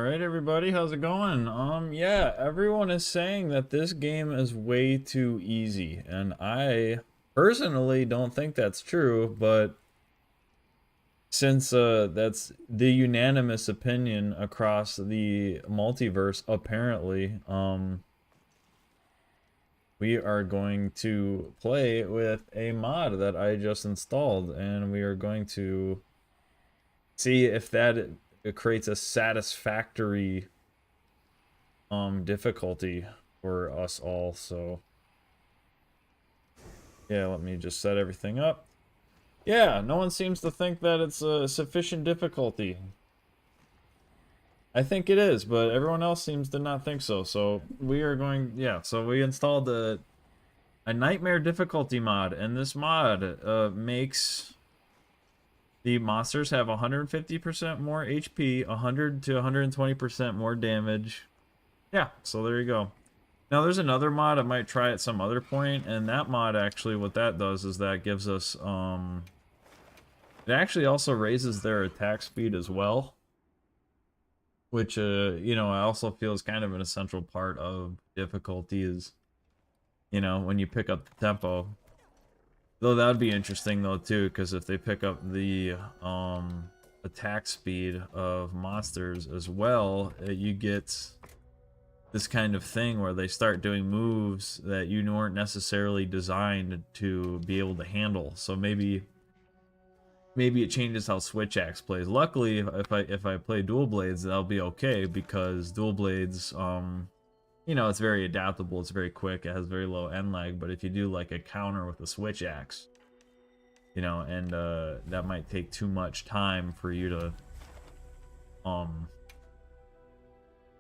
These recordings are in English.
right, everybody, how's it going? Yeah, everyone is saying that this game is way too easy, and I personally don't think that's true, but since that's the unanimous opinion across the multiverse, apparently, we are going to play with a mod that I just installed, and we are going to see if that creates a satisfactory difficulty for us all. So yeah, let me just set everything up. Yeah, no one seems to think that it's a sufficient difficulty. I think it is, but everyone else seems to not think so. So we are going, yeah, so we installed a nightmare difficulty mod, and this mod makes the monsters have 150% more HP, 100 to 120% more damage. Yeah, so there you go. Now there's another mod I might try at some other point, and that mod actually what that does is that gives us it actually also raises their attack speed as well, which you know, I also feel is kind of an essential part of difficulty is, you know, when you pick up the tempo. Though that would be interesting though too, because if they pick up the attack speed of monsters as well, you get this kind of thing where they start doing moves that you weren't necessarily designed to be able to handle. So maybe it changes how Switch Axe plays. Luckily, if I play dual blades, that'll be okay because dual blades, you know, it's very adaptable, it's very quick, it has very low end lag. But if you do like a counter with a Switch Axe, you know, and that might take too much time for you to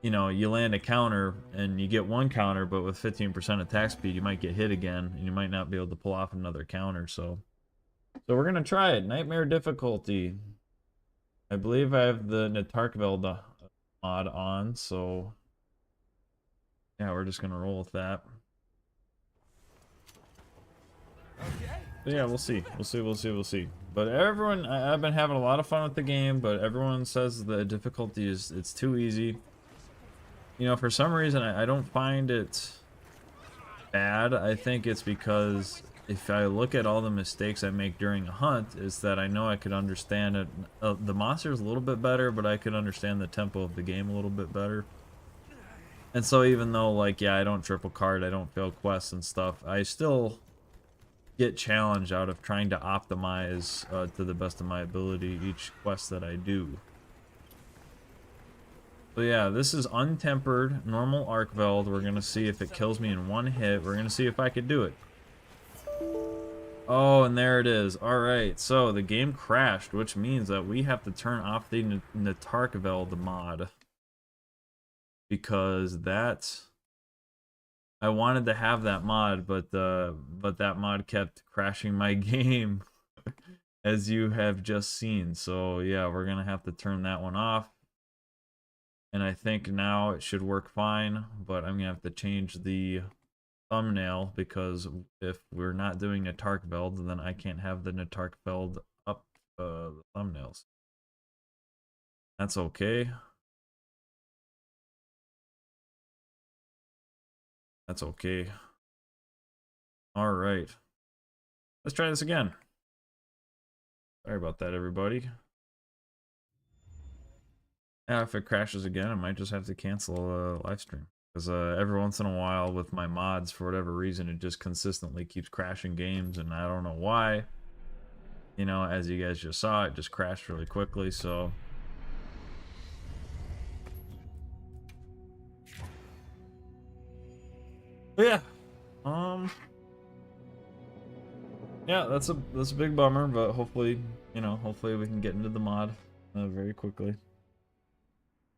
you know, you land a counter and you get one counter, but with 15% attack speed, you might get hit again and you might not be able to pull off another counter. So we're gonna try it. Nightmare difficulty. I believe I have the Natarkveld mod on, so yeah, we're just gonna roll with that. So yeah, we'll see. We'll see. But everyone, I've been having a lot of fun with the game, but everyone says the difficulty is it's too easy. You know, for some reason, I don't find it bad. I think it's because if I look at all the mistakes I make during a hunt, is that I know I could understand it. The monster's a little bit better, but I could understand the tempo of the game a little bit better. And so even though, like, yeah, I don't triple card, I don't fail quests and stuff, I still get challenged out of trying to optimize to the best of my ability each quest that I do. So yeah, this is untempered, normal Arkveld. We're gonna see if it kills me in one hit. We're gonna see if I could do it. Oh, and there it is. Alright, so the game crashed, which means that we have to turn off the Natarkveld mod. Because I wanted to have that mod, but that mod kept crashing my game, as you have just seen. So yeah, we're gonna have to turn that one off. And I think now it should work fine, but I'm gonna have to change the thumbnail because if we're not doing a Natarkveld, then I can't have the Natarkveld up the thumbnails. That's okay. That's okay. Alright. Let's try this again. Sorry about that, everybody. Yeah, if it crashes again, I might just have to cancel a live stream. Because every once in a while with my mods, for whatever reason, it just consistently keeps crashing games, and I don't know why. You know, as you guys just saw, it just crashed really quickly, so... But yeah. Yeah, that's a big bummer, but hopefully, you know, hopefully we can get into the mod very quickly.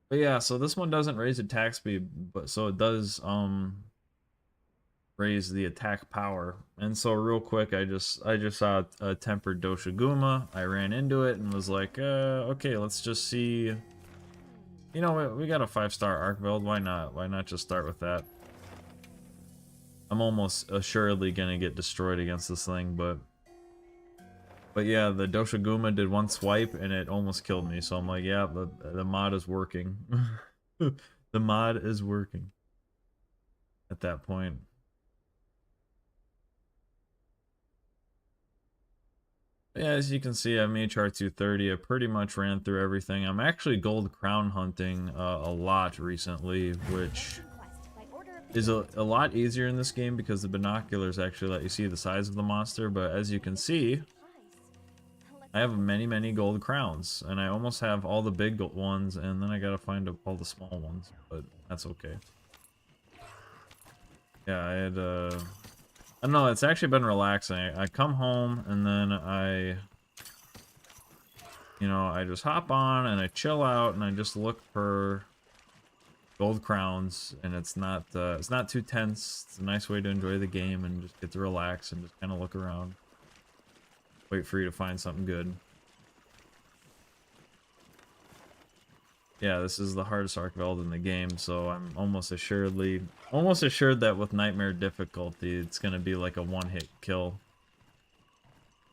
But yeah, so this one doesn't raise attack speed, but so it does raise the attack power. And so real quick, I just saw a tempered Doshiguma. I ran into it and was like, okay, let's just see. You know, we got a 5-star arc build. Why not? Why not just start with that? I'm almost assuredly gonna get destroyed against this thing, but yeah, the Doshiguma did one swipe and it almost killed me. So I'm like, yeah, the mod is working. The mod is working at that point. Yeah, as you can see, I made chart 230. I pretty much ran through everything. I'm actually gold crown hunting a lot recently, which is a lot easier in this game because the binoculars actually let you see the size of the monster. But as you can see, I have many gold crowns, and I almost have all the big ones, and then I gotta find all the small ones, but that's okay. Yeah, I had, I don't know, it's actually been relaxing. I come home, and then I just hop on, and I chill out, and I just look for gold crowns, and it's not too tense. It's a nice way to enjoy the game, and just get to relax, and just kind of look around. Wait for you to find something good. Yeah, this is the hardest Archveld in the game, so I'm almost assured that with Nightmare difficulty, it's gonna be like a one-hit kill.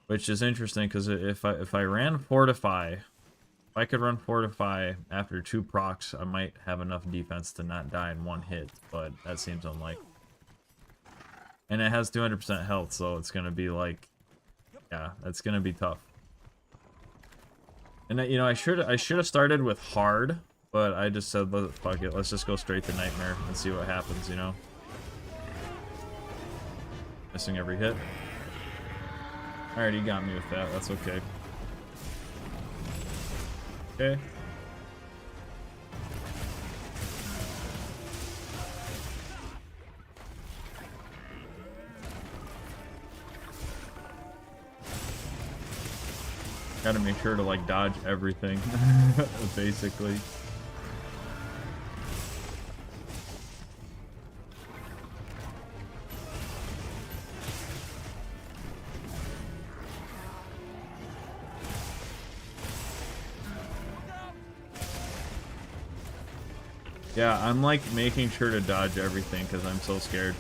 Which is interesting, because if I ran Fortify, if I could run Fortify after 2 procs, I might have enough defense to not die in one hit, but that seems unlikely. And it has 200% health, so it's gonna be like, yeah, that's gonna be tough. And I should have started with hard, but I just said, fuck it, let's just go straight to Nightmare and see what happens, you know? Missing every hit. Alright, he got me with that, that's okay. Okay. Gotta make sure to, like, dodge everything, basically. Yeah, I'm, like, making sure to dodge everything, because I'm so scared.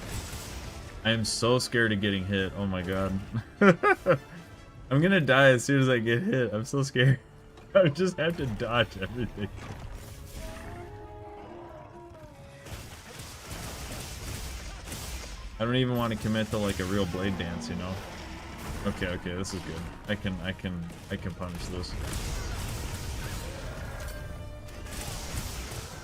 I am so scared of getting hit, oh my god. I'm gonna die as soon as I get hit. I'm so scared. I just have to dodge everything. I don't even want to commit to like a real blade dance, you know? Okay, this is good. I can punish this.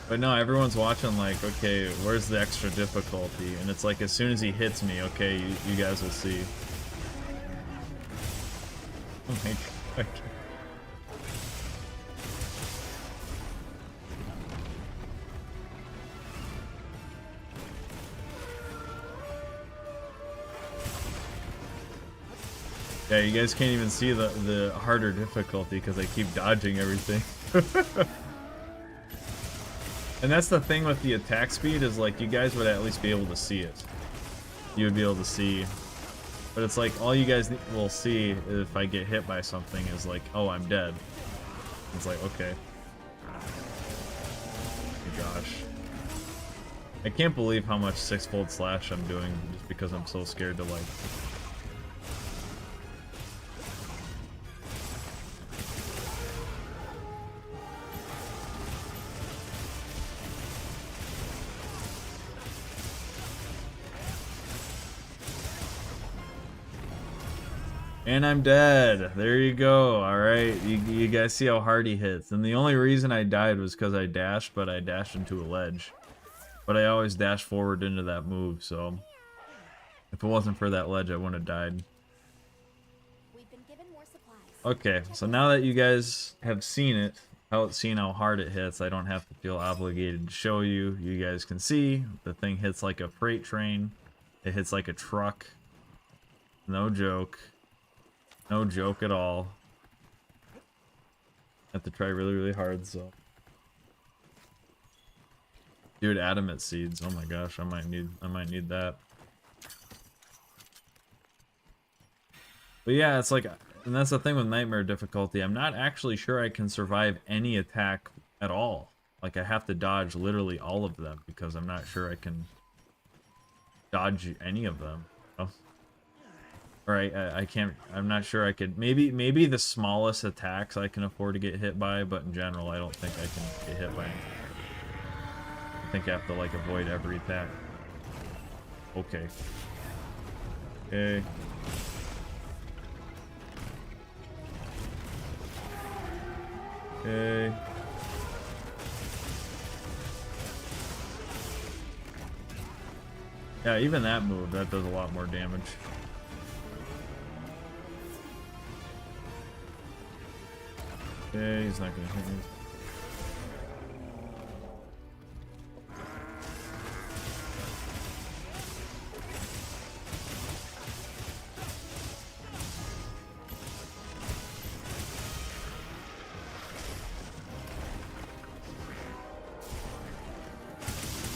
But no, everyone's watching like, okay, where's the extra difficulty? And it's like as soon as he hits me, okay, you guys will see. Oh my god. Yeah, you guys can't even see the harder difficulty because I keep dodging everything. And that's the thing with the attack speed is like you guys would at least be able to see it. You would be able to see. But it's like all you guys will see if I get hit by something is like, oh, I'm dead. It's like, okay. Oh gosh. I can't believe how much 6-fold slash I'm doing just because I'm so scared to like... And I'm dead. There you go. Alright, you guys see how hard he hits. And the only reason I died was because I dashed, but I dashed into a ledge. But I always dash forward into that move, so... If it wasn't for that ledge, I wouldn't have died. Okay, so now that you guys have seen it, seen how hard it hits, I don't have to feel obligated to show you. You guys can see, the thing hits like a freight train. It hits like a truck. No joke. No joke at all. Have to try really hard, so. Dude, adamant seeds. Oh my gosh, I might need that. But yeah, it's like, and that's the thing with Nightmare difficulty. I'm not actually sure I can survive any attack at all. Like I have to dodge literally all of them because I'm not sure I can dodge any of them. Oh. Or I can't, I'm not sure I could, maybe the smallest attacks I can afford to get hit by, but in general I don't think I can get hit by anything. think I have to like avoid every attack. Okay. Okay. Okay. Yeah, even that move, that does a lot more damage. Okay, he's not gonna hit me.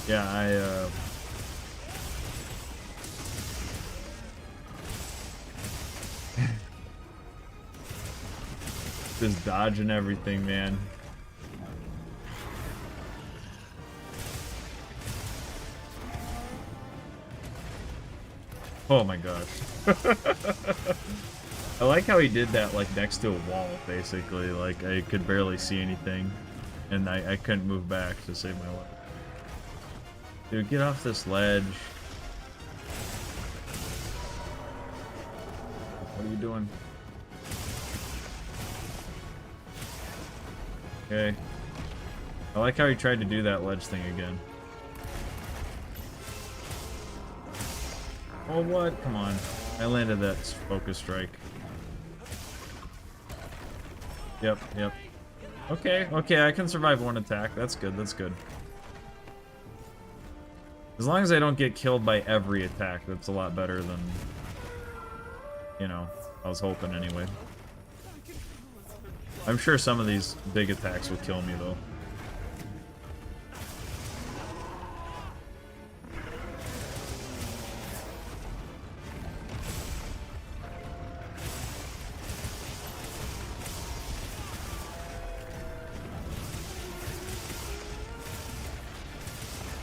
Yeah, just dodging everything, man. Oh my gosh. I like how he did that like next to a wall, basically. Like I could barely see anything, and I couldn't move back to save my life. Dude, get off this ledge. What are you doing? Okay. I like how he tried to do that ledge thing again. Oh, what? Come on. I landed that focus strike. Yep, yep. Okay, okay, I can survive one attack. That's good, that's good. As long as I don't get killed by every attack, that's a lot better than, you know, I was hoping anyway. I'm sure some of these big attacks will kill me, though.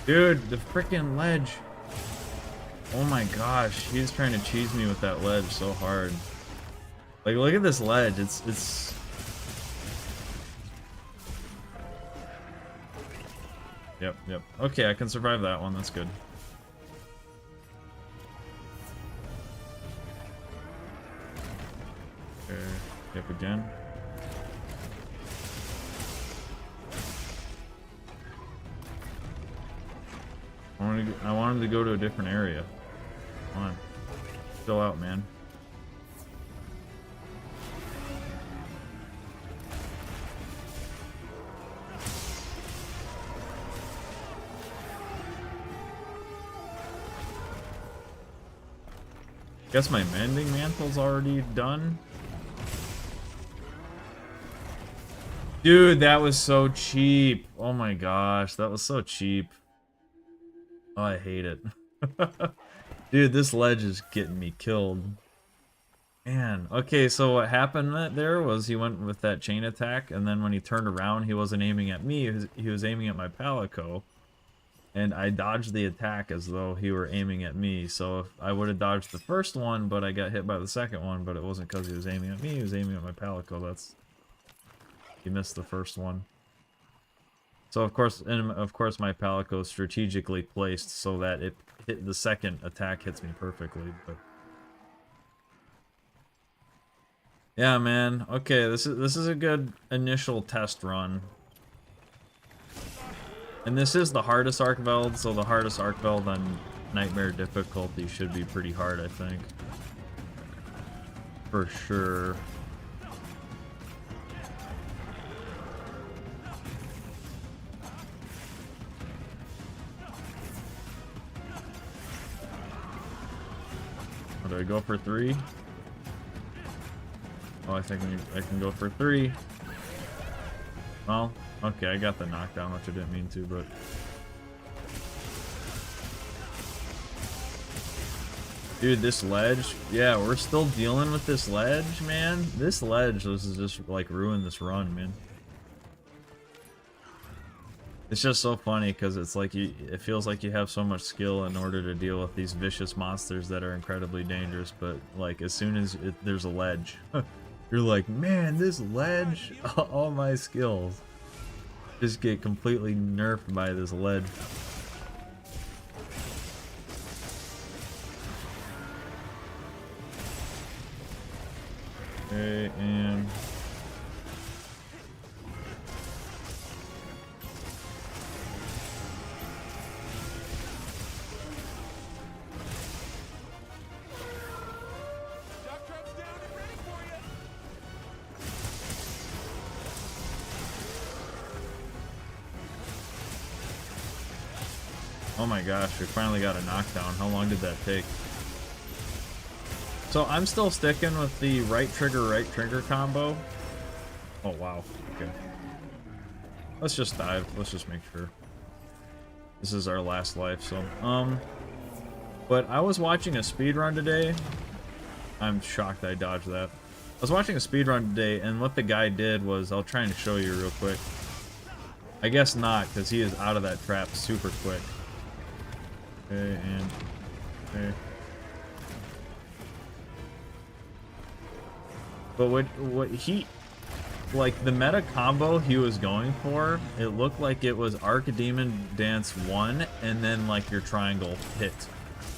Dude, the freaking ledge. Oh my gosh, he's trying to cheese me with that ledge so hard. Like, look at this ledge. It's... Yep, yep. Okay, I can survive that one. That's good. Okay, yep, again. I want him to go to a different area. Come on. Still out, man. Guess my mending mantle's already done. Dude, that was so cheap. Oh my gosh, that was so cheap. Oh, I hate it. Dude, this ledge is getting me killed. Man, okay, so what happened there was he went with that chain attack, and then when he turned around, he wasn't aiming at me, he was aiming at my palico. And I dodged the attack as though he were aiming at me. So if I would have dodged the first one, but I got hit by the second one, but it wasn't because he was aiming at me, he was aiming at my palico. That's... He missed the first one. So of course my palico is strategically placed so that it hit the second attack hits me perfectly, but... Yeah, man. Okay, this is a good initial test run. And this is the hardest Archveld, so the hardest Archveld on Nightmare difficulty should be pretty hard, I think. For sure. Do I go for 3? Oh, I think I can go for 3. Well, okay, I got the knockdown, which I didn't mean to, but... Dude, this ledge... Yeah, we're still dealing with this ledge, man. This ledge was just, like, ruined this run, man. It's just so funny, because it's like it feels like you have so much skill in order to deal with these vicious monsters that are incredibly dangerous, but, like, as soon as there's a ledge, you're like, man, this ledge, all my skills. just get completely nerfed by this lead. Okay, and oh my gosh, we finally got a knockdown. How long did that take? So I'm still sticking with the right trigger combo. Oh wow, okay. Let's just dive. Let's just make sure. This is our last life, so but I was watching a speedrun today. I'm shocked I dodged that. I was watching a speedrun today, and what the guy did was, I'll try and show you real quick. I guess not, because he is out of that trap super quick. Okay, and okay. But what he, like the meta combo he was going for, it looked like it was Archdemon Dance 1 and then like your triangle hit.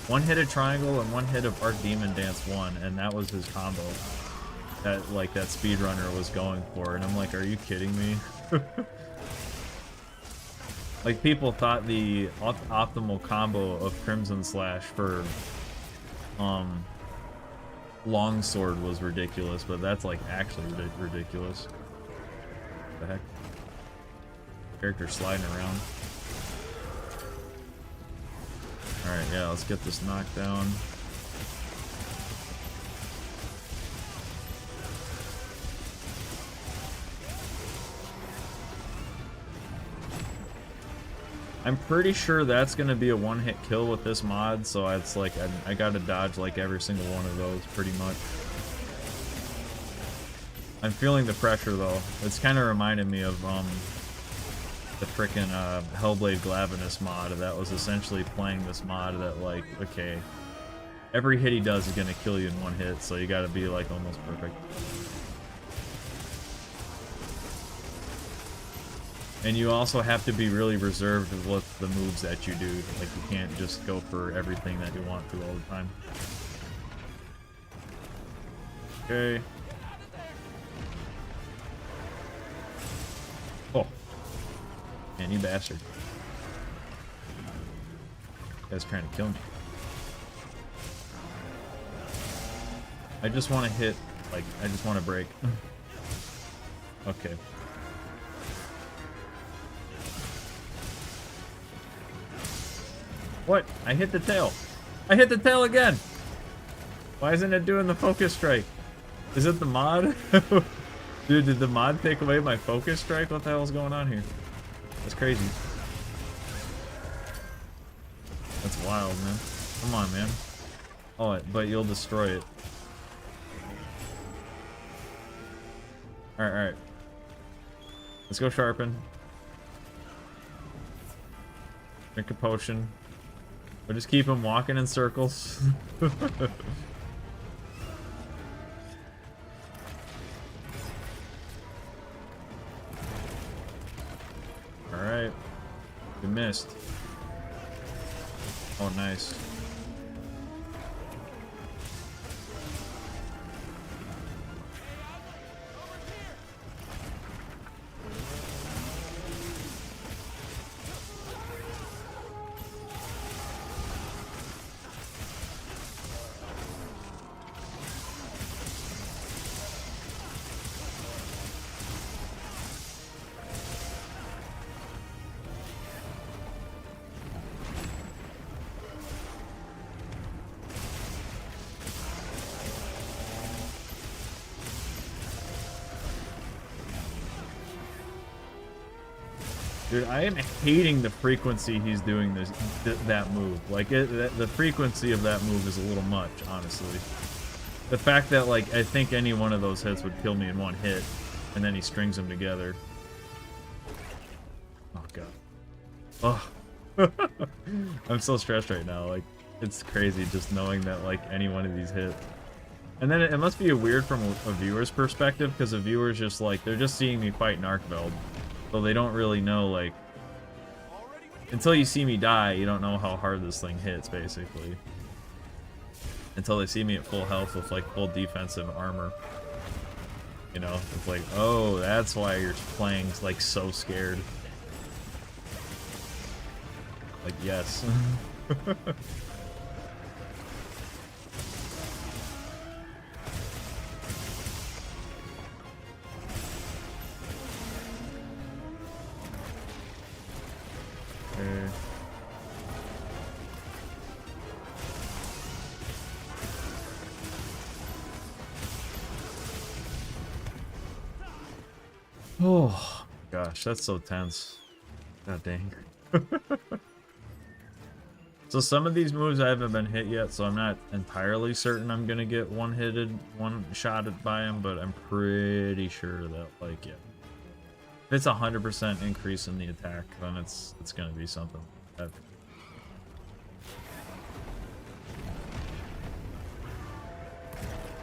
One hit of triangle and one hit of Archdemon Dance 1, and that was his combo. That like that speedrunner was going for, and I'm like, are you kidding me? Like, people thought the optimal combo of Crimson Slash for Longsword was ridiculous, but that's like actually ridiculous. What the heck? Character sliding around. Alright, yeah, let's get this knocked down. I'm pretty sure that's gonna be a one-hit kill with this mod, so it's like I gotta dodge like every single one of those pretty much. I'm feeling the pressure though. It's kind of reminded me of the frickin' Hellblade Glavenus mod that was essentially playing this mod that like, okay, every hit he does is gonna kill you in one hit, so you gotta be like almost perfect. And you also have to be really reserved with the moves that you do. Like, you can't just go for everything that you want to all the time. Okay. Oh. Man, you bastard. This guy's trying to kill me. I just want to hit, like, I just want to break. Okay. What? I hit the tail. I hit the tail again! Why isn't it doing the focus strike? Is it the mod? Dude, did the mod take away my focus strike? What the hell is going on here? That's crazy. That's wild, man. Come on, man. Oh, but you'll destroy it. Alright, alright. Let's go sharpen. Drink a potion. We'll just keep him walking in circles. Alright. We missed. Oh, nice. Dude, I am hating the frequency he's doing that move. Like, the frequency of that move is a little much, honestly. The fact that, like, I think any one of those hits would kill me in one hit, and then he strings them together. Oh, God. Oh. I'm so stressed right now. Like, it's crazy just knowing that, like, any one of these hit. And then it must be weird from a viewer's perspective, because the viewer's just, like, they're just seeing me fight Narcveld. So they don't really know, like, until you see me die, you don't know how hard this thing hits, basically. Until they see me at full health with, like, full defensive armor. You know, it's like, oh, that's why you're playing, like, so scared. Like, yes. Okay. Oh, gosh, that's so tense. God dang. So some of these moves I haven't been hit yet, so I'm not entirely certain I'm gonna get one-shotted by him, but I'm pretty sure that, like, yeah. If it's 100% increase in the attack, then it's gonna be something like that.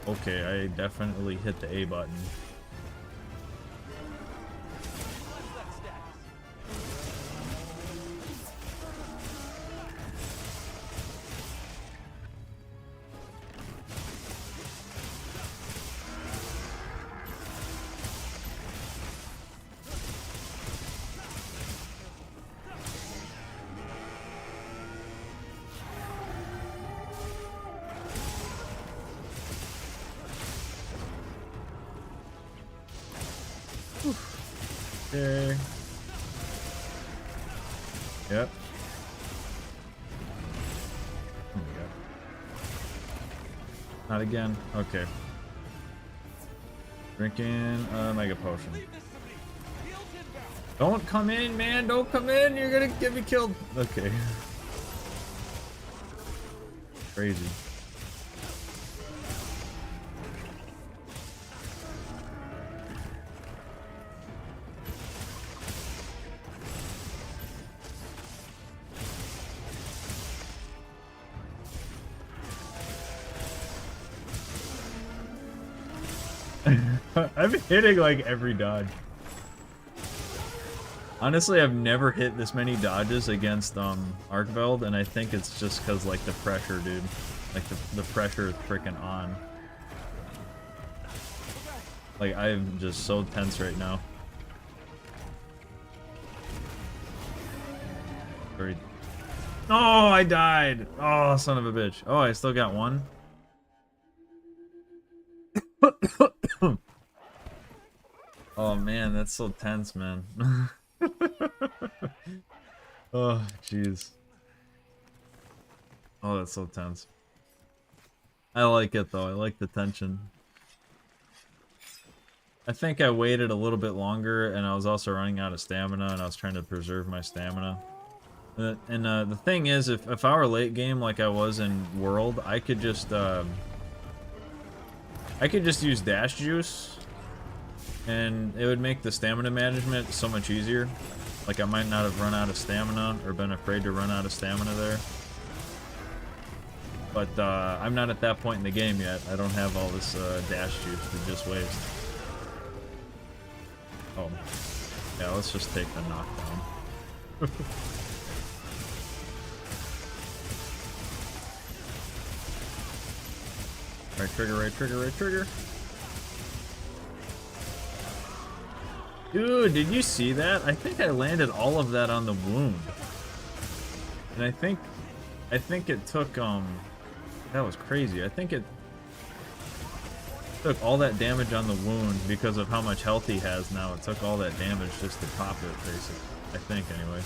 Okay, I definitely hit the A button. Okay. Yep. Oh my god. Not again. Okay. Drinking a mega potion. Don't come in, man. Don't come in. You're gonna get me killed. Okay. Crazy. I'm hitting like every dodge. Honestly, I've never hit this many dodges against Arkveld, and I think it's just because like the pressure, dude. Like the pressure is freaking on. Like I'm just so tense right now. Very. Oh, I died. Oh, son of a bitch. Oh, I still got one. Oh man, that's so tense, man. Oh, jeez. Oh, that's so tense. I like it though. I like the tension. I think I waited a little bit longer, and I was also running out of stamina, and I was trying to preserve my stamina. And the thing is, if I were late game like I was in World, I could just use dash juice, and it would make the stamina management so much easier. Like I might not have run out of stamina or been afraid to run out of stamina there. But I'm not at that point in the game yet. I don't have all this dash juice to just waste. Oh, yeah. Let's just take the knockdown. Right trigger, right trigger, right trigger. Dude, did you see that? I think I landed all of that on the wound. And I think it took, that was crazy. I think it took all that damage on the wound because of how much health he has now. It took all that damage just to pop it, basically. I think, anyway.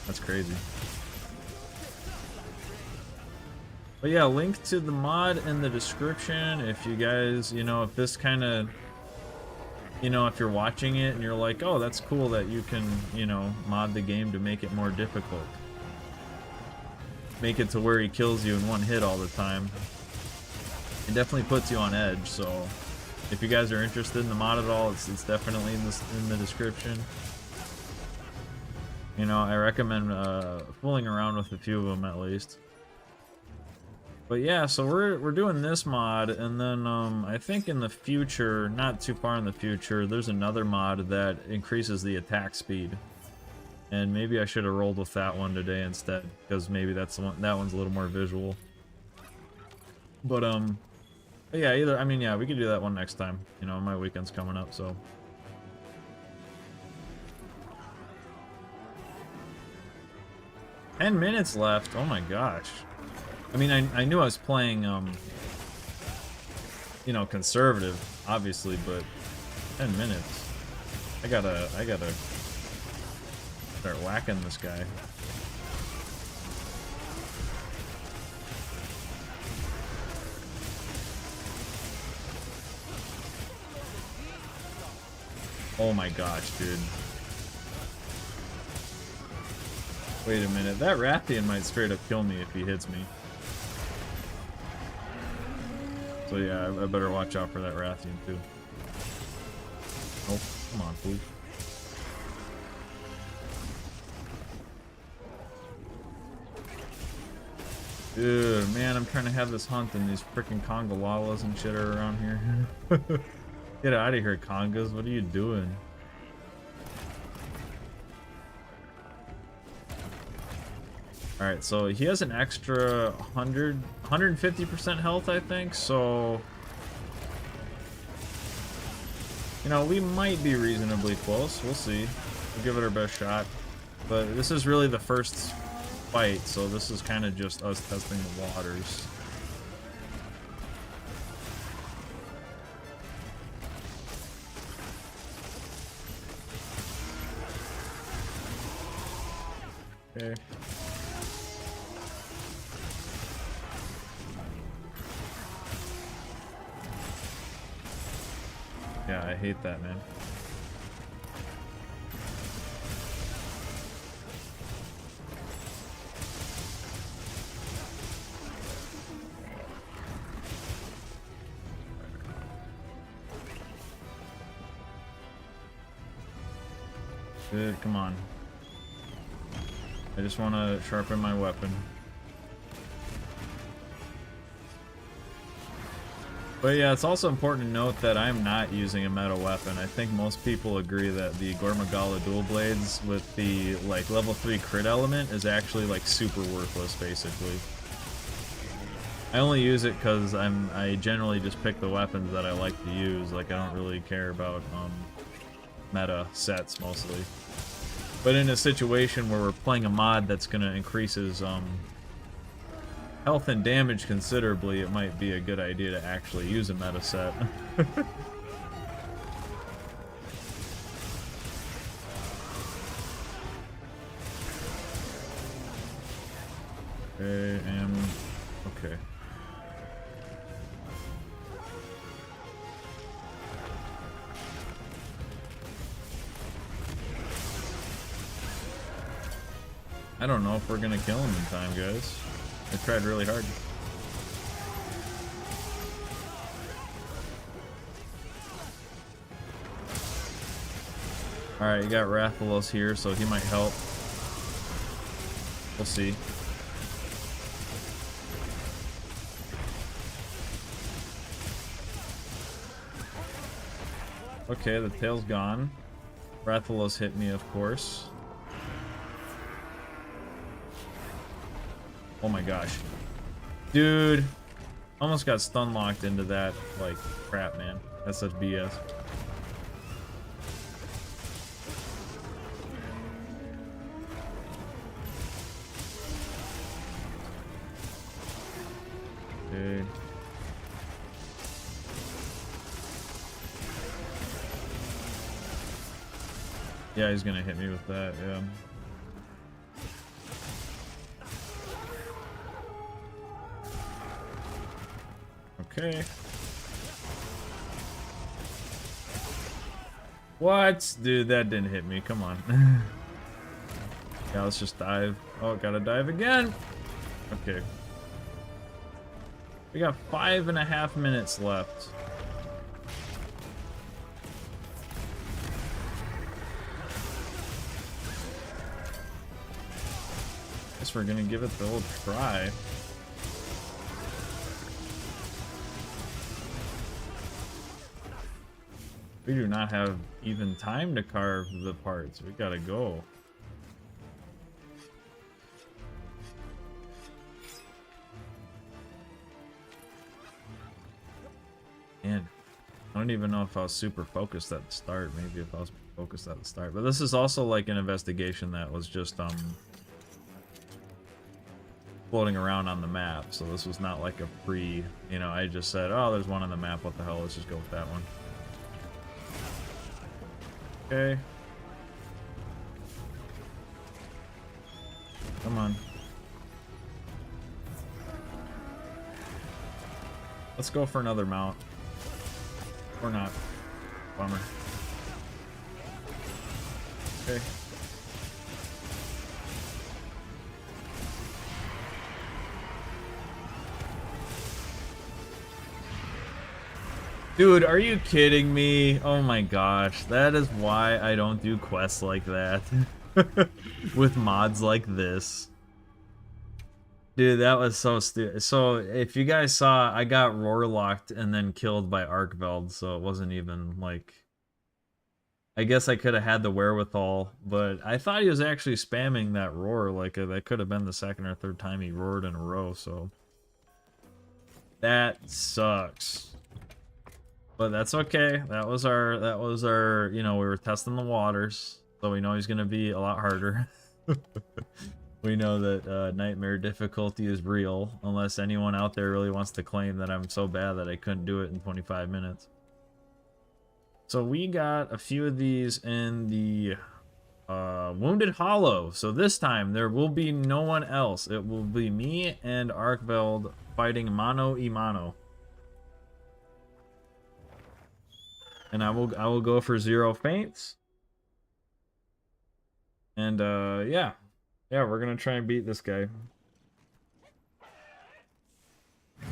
That's crazy. But yeah, link to the mod in the description if you guys, you know, if this kind of, you know, if you're watching it and you're like, oh, that's cool that you can, you know, mod the game to make it more difficult. Make it to where he kills you in one hit all the time. It definitely puts you on edge, so if you guys are interested in the mod at all, it's definitely in the description. You know, I recommend fooling around with a few of them at least. But yeah, so we're doing this mod, and then I think in the future, not too far in the future, there's another mod that increases the attack speed. And maybe I should have rolled with that one today instead, because maybe that's the one, that one's a little more visual. But yeah, I mean, yeah, we could do that one next time. You know, my weekend's coming up, so. 10 minutes left. Oh my gosh. I mean, I knew I was playing, you know, conservative, obviously, but 10 minutes. I gotta start whacking this guy. Oh my gosh, dude. Wait a minute, that Rathian might straight up kill me if he hits me. So yeah, I better watch out for that Rathian too. Oh, come on, please. Dude, man, I'm trying to have this hunt and these freaking conga llalas and shit are around here. Get out of here, congas. What are you doing? Alright, so he has an extra 150% health, I think, so... You know, we might be reasonably close. We'll see. We'll give it our best shot. But this is really the first fight, so this is kind of just us testing the waters. Okay. Yeah, I hate that, man. Good, come on. I just want to sharpen my weapon. But yeah, it's also important to note that I'm not using a meta weapon. I think most people agree that the Gormagala dual blades with the like level 3 crit element is actually like super worthless, basically. I only use it because I generally just pick the weapons that I like to use. Like, I don't really care about meta sets mostly. But in a situation where we're playing a mod that's gonna increase his health and damage considerably, it might be a good idea to actually use a meta set. Okay, and okay. I don't know if we're gonna kill him in time, guys. I tried really hard. Alright, you got Rathalos here, so he might help. We'll see. Okay, the tail's gone. Rathalos hit me, of course. Oh my gosh. Dude. Almost got stun locked into that, like, crap, man. That's such BS. Okay. Yeah, he's gonna hit me with that, yeah. Okay. What? Dude, that didn't hit me. Come on. Yeah, let's just dive. Oh, gotta dive again. Okay. We got 5.5 minutes left. Guess we're gonna give it the old try. We do not have even time to carve the parts. We gotta go. And I don't even know if I was super focused at the start. Maybe if I was focused at the start. But this is also like an investigation that was just floating around on the map. So this was not like a pre, you know, I just said, oh, there's one on the map. What the hell? Let's just go with that one. Okay. Come on. Let's go for another mount. Or not. Bummer. Okay. Dude, are you kidding me? Oh my gosh. That is why I don't do quests like that. With mods like this. Dude, that was so stupid. So, if you guys saw, I got roar locked and then killed by Arkveld, so it wasn't even, like... I guess I could have had the wherewithal, but I thought he was actually spamming that roar, like, that could have been the second or third time he roared in a row, so... That sucks. But that's okay. That was our, you know, we were testing the waters, so we know he's gonna be a lot harder. We know that nightmare difficulty is real, unless anyone out there really wants to claim that I'm so bad that I couldn't do it in 25 minutes. So we got a few of these in the Wounded Hollow. So this time there will be no one else. It will be me and Arkveld fighting mano a mano. And I will go for 0 feints. And yeah. Yeah, we're gonna try and beat this guy.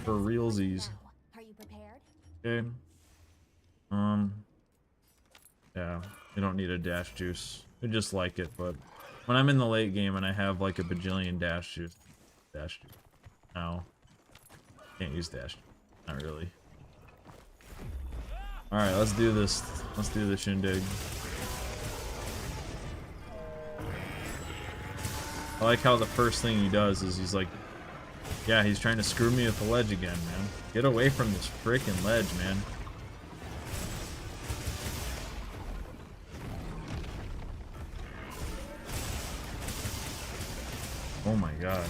For realsies. Are you prepared? Okay. Yeah, you don't need a dash juice. I just like it, but when I'm in the late game and I have like a bajillion dash juice. No. Can't use dash juice. Not really. Alright, let's do this. Let's do the shindig. I like how the first thing he does is he's like, yeah, he's trying to screw me with the ledge again, man. Get away from this freaking ledge, man. Oh my god.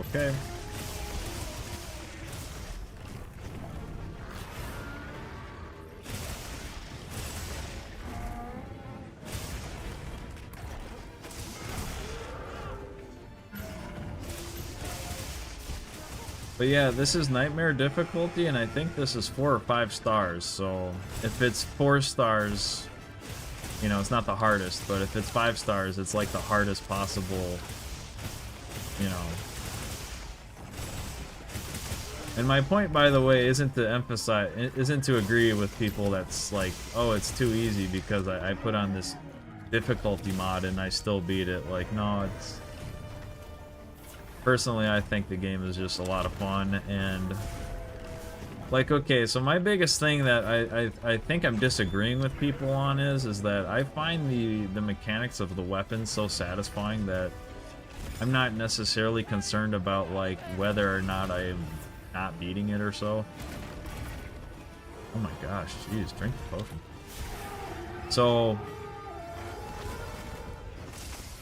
Okay. But yeah, this is nightmare difficulty, and I think this is 4 or 5 stars, so if it's 4 stars, you know, it's not the hardest, but if it's 5 stars, it's like the hardest possible, you know. And my point, by the way, isn't to agree with people that's like, oh, it's too easy because I put on this difficulty mod and I still beat it. Like, no, it's... Personally, I think the game is just a lot of fun, and... Like, okay, so my biggest thing that I think I'm disagreeing with people on is that I find the mechanics of the weapons so satisfying that I'm not necessarily concerned about, like, whether or not I'm not beating it or so. Oh my gosh, jeez, drink the potion. So...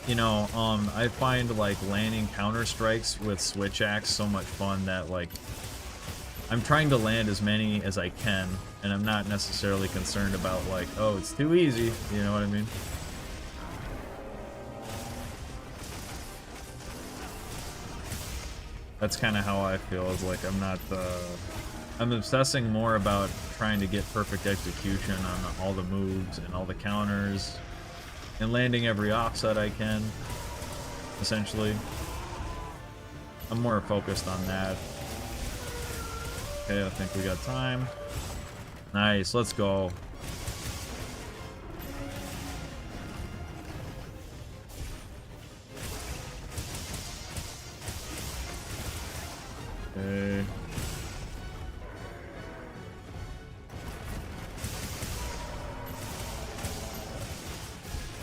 You know, I find, like, landing counter strikes with switch axe so much fun that, like, I'm trying to land as many as I can, and I'm not necessarily concerned about, like, oh, it's too easy, you know what I mean? That's kind of how I feel, is like, I'm not, I'm obsessing more about trying to get perfect execution on all the moves and all the counters, and landing every offset I can, essentially. I'm more focused on that. Okay, I think we got time. Nice, let's go. Okay.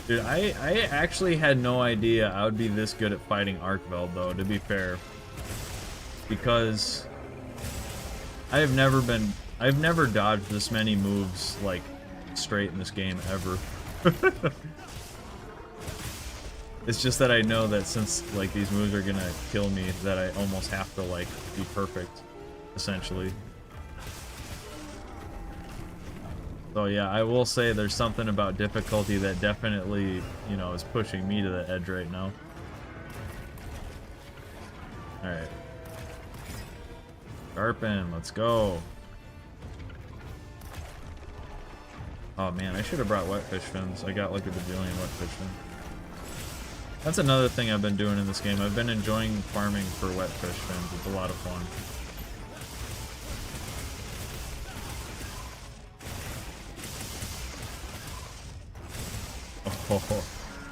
Dude, I actually had no idea I would be this good at fighting Arkveld, though, to be fair. Because I've never dodged this many moves, like, straight in this game, ever. It's just that I know that since, like, these moves are gonna kill me, that I almost have to, like, be perfect, essentially. So yeah, I will say there's something about difficulty that definitely, you know, is pushing me to the edge right now. Alright. Sharpen, let's go. Oh man, I should have brought wetfish fins. I got like a bajillion wetfish fins. That's another thing I've been doing in this game. I've been enjoying farming for wetfish fins. It's a lot of fun. Oh,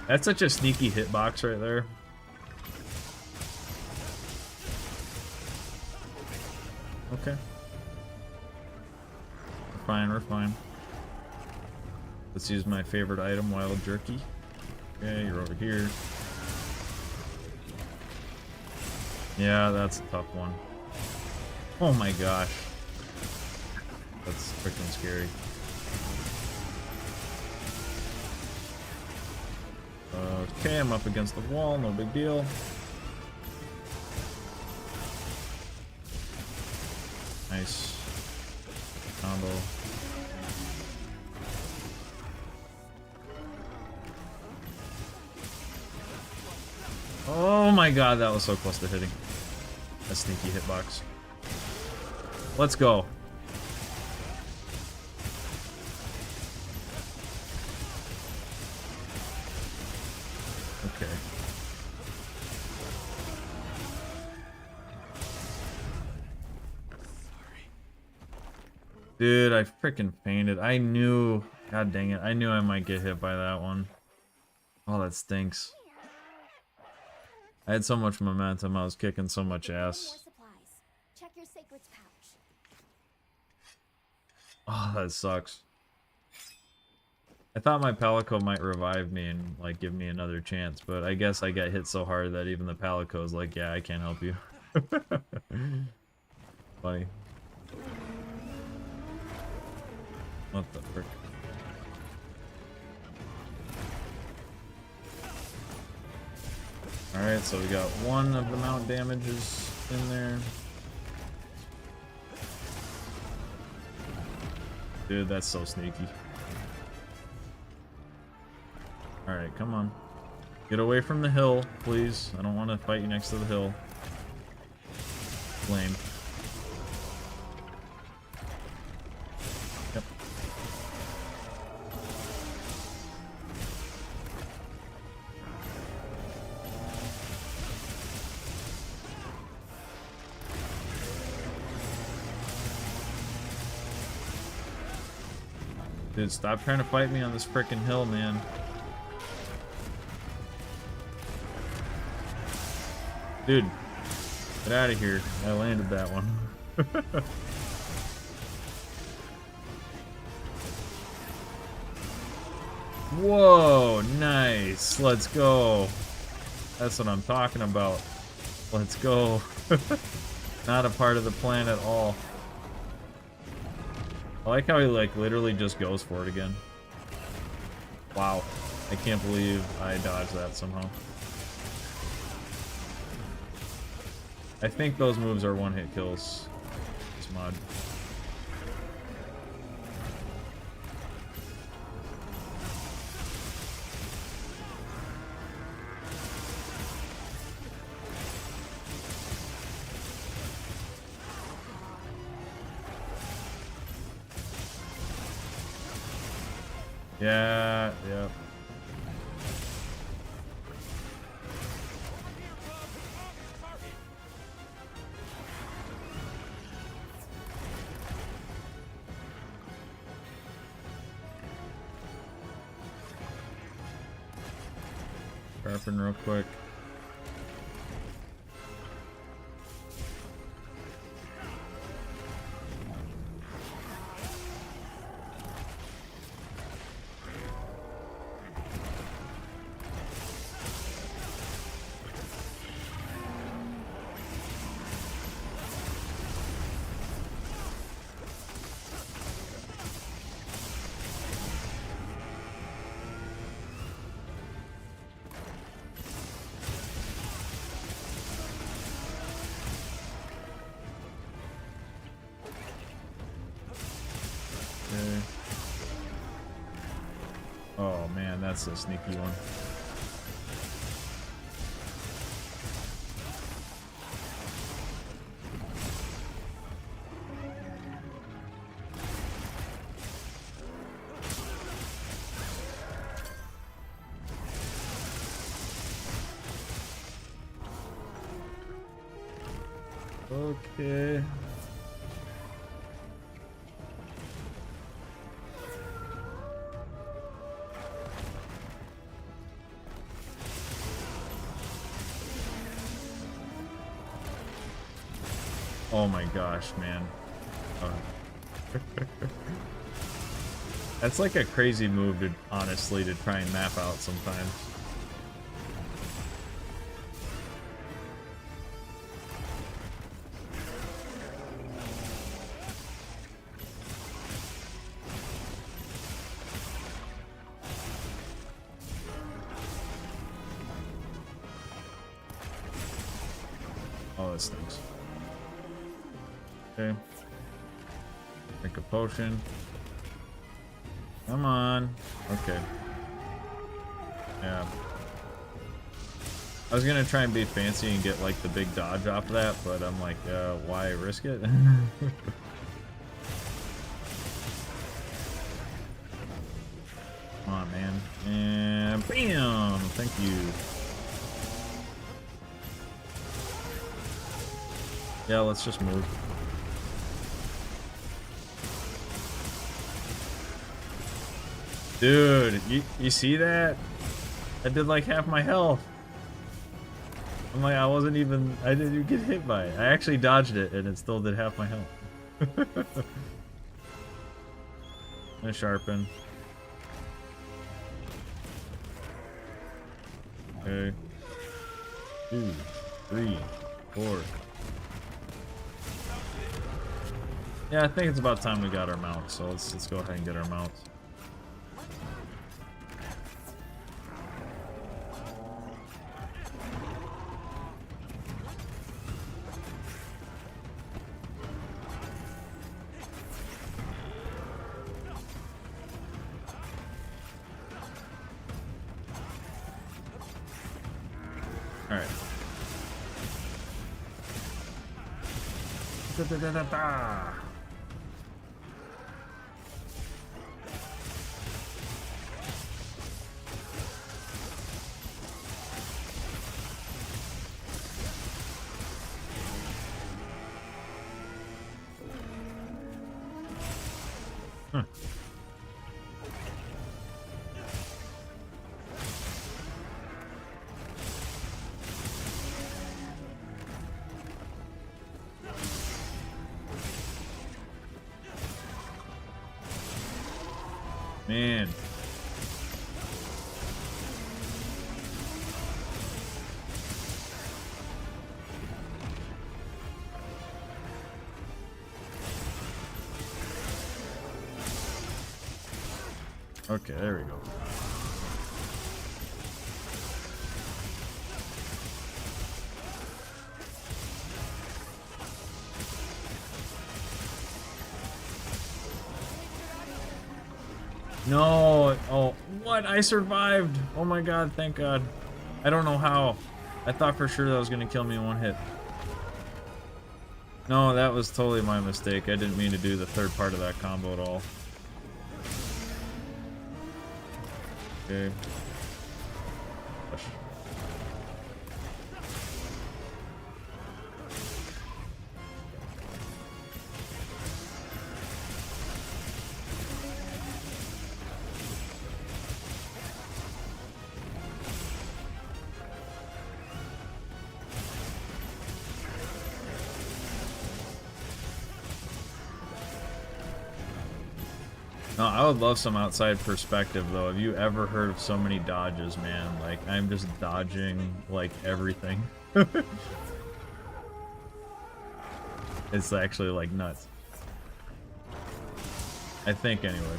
that's such a sneaky hitbox right there. Okay. We're fine, we're fine. Let's use my favorite item, wild jerky. Okay, you're over here. Yeah, that's a tough one. Oh my gosh. That's freaking scary. Okay, I'm up against the wall, no big deal. Nice. Combo. Oh my god, that was so close to hitting. A sneaky hitbox. Let's go. Okay. Dude, I freaking fainted. I knew. God dang it. I knew I might get hit by that one. Oh, that stinks. I had so much momentum. I was kicking so much ass. Check your sacred's pouch. Oh, that sucks. I thought my Palico might revive me and, like, give me another chance, but I guess I got hit so hard that even the Palico's like, yeah, I can't help you. Funny. What the frick? Alright, so we got one of the mount damages in there. Dude, that's so sneaky. Alright, come on. Get away from the hill, please. I don't want to fight you next to the hill. Lame. Yep. Dude, stop trying to fight me on this frickin' hill, man. Dude, get out of here. I landed that one. Whoa, nice. Let's go. That's what I'm talking about. Let's go. Not a part of the plan at all. I like how he, like, literally just goes for it again. Wow. I can't believe I dodged that somehow. I think those moves are one-hit kills. This mod. Yeah, yep. Sharpen real quick. man, that's a sneaky one. Okay. Oh my gosh, man. That's like a crazy move to, honestly, to try and map out sometimes. Oh, that stinks. Okay. Drink a potion. Come on. Okay. Yeah. I was gonna try and be fancy and get like the big dodge off of that, but I'm like, why risk it? Come on, man. And bam! Thank you. Yeah, let's just move. Dude, you see that? I did like half my health. I'm like, I didn't even get hit by it. I actually dodged it and it still did half my health. And sharpen. Okay. 2, 3, 4. Yeah, I think it's about time we got our mounts, so let's go ahead and get our mounts. Alright. Da-da-da-da-da. Huh. Man. Okay, there we go. No, oh, what? I survived. Oh my god, thank god. I don't know how. I thought for sure that was gonna kill me in one hit. No, that was totally my mistake. I didn't mean to do the third part of that combo at all. Okay. Push. No, I would love some outside perspective though. Have you ever heard of so many dodges, man? Like, I'm just dodging, like, everything. It's actually, like, nuts. I think, anyway.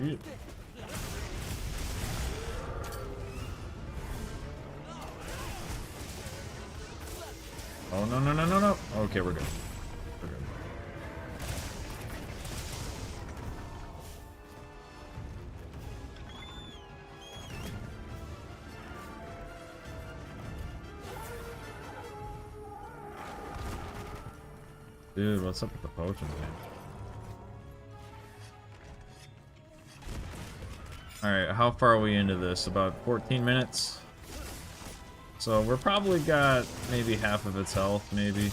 Yeah. Oh, no, no, no, no, no. Okay, we're good. We're good. Dude, what's up with the potions, man? Alright, how far are we into this? About 14 minutes? So we're probably got maybe half of its health, maybe.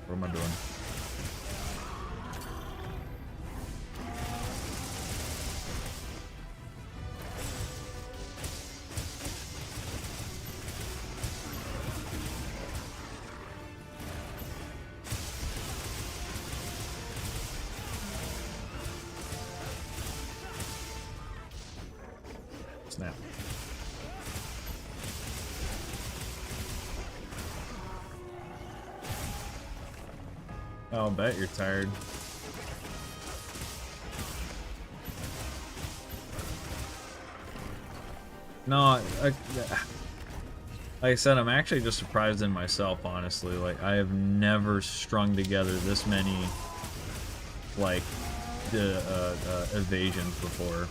What am I doing? Snap. I'll bet you're tired. No, like I said, I'm actually just surprised in myself, honestly. Like, I have never strung together this many, like, evasions before.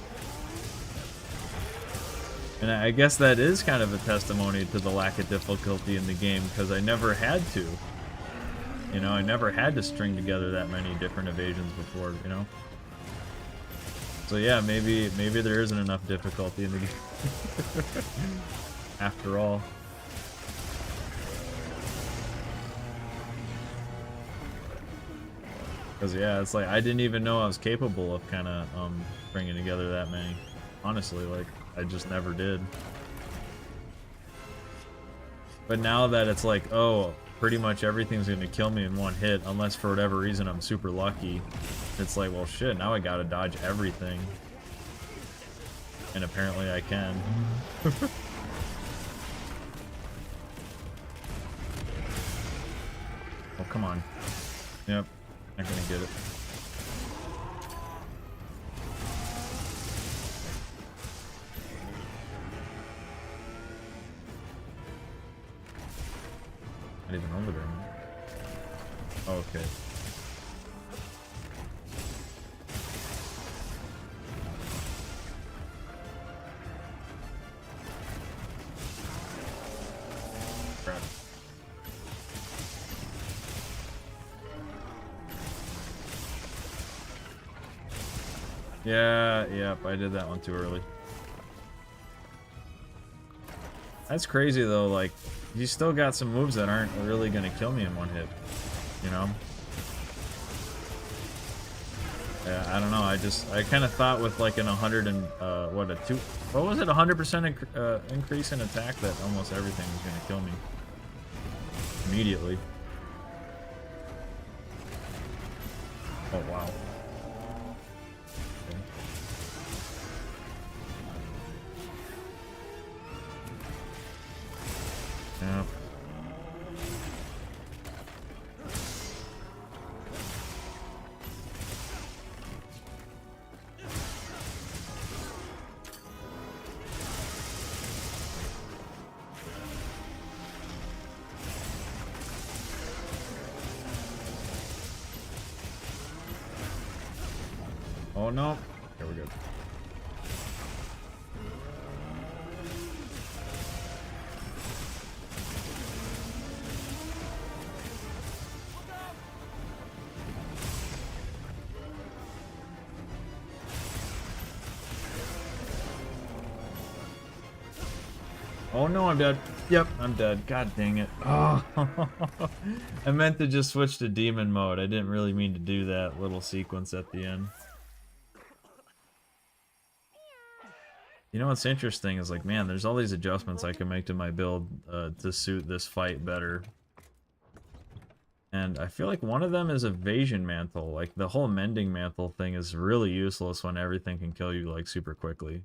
And I guess that is kind of a testimony to the lack of difficulty in the game, because I never had to. You know, I never had to string together that many different evasions before, you know? So yeah, maybe there isn't enough difficulty in the game. After all. Because yeah, it's like, I didn't even know I was capable of kind of stringing together that many. Honestly, like, I just never did. But now that it's like, oh, pretty much everything's gonna kill me in one hit, unless for whatever reason I'm super lucky, it's like, well shit, now I gotta dodge everything. And apparently I can. Oh, come on. Yep, not gonna get it. Not even over there, man. Oh, okay. Crap. Yeah, yep, I did that one too early. That's crazy though, like, you still got some moves that aren't really gonna kill me in one hit, you know? Yeah, I don't know, I kind of thought with like an 100 and, what was it, 100% increase in attack that almost everything was gonna kill me. Immediately. Oh, wow. Okay. Yep. Oh no. There we go. Oh no, I'm dead. Yep, I'm dead. God dang it. Oh. I meant to just switch to demon mode. I didn't really mean to do that little sequence at the end. You know what's interesting is like, man, there's all these adjustments I can make to my build to suit this fight better. And I feel like one of them is evasion mantle. Like the whole mending mantle thing is really useless when everything can kill you like super quickly.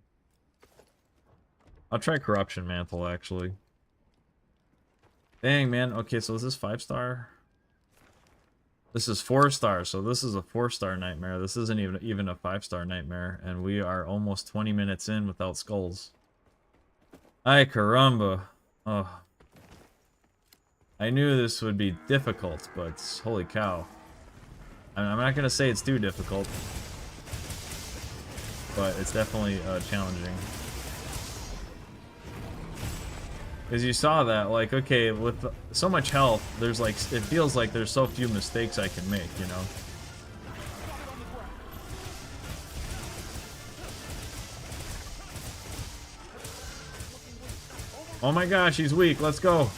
I'll try corruption mantle actually. Dang man, okay, so is this 5-star? This is 4-star, so this is a 4-star nightmare. This isn't even a 5-star nightmare, and we are almost 20 minutes in without skulls. Ay caramba. Oh. I knew this would be difficult, but holy cow. I'm not gonna say it's too difficult, but it's definitely challenging. Because you saw that, like, okay, with so much health, there's like, it feels like there's so few mistakes I can make, you know? Oh my gosh, he's weak. Let's go.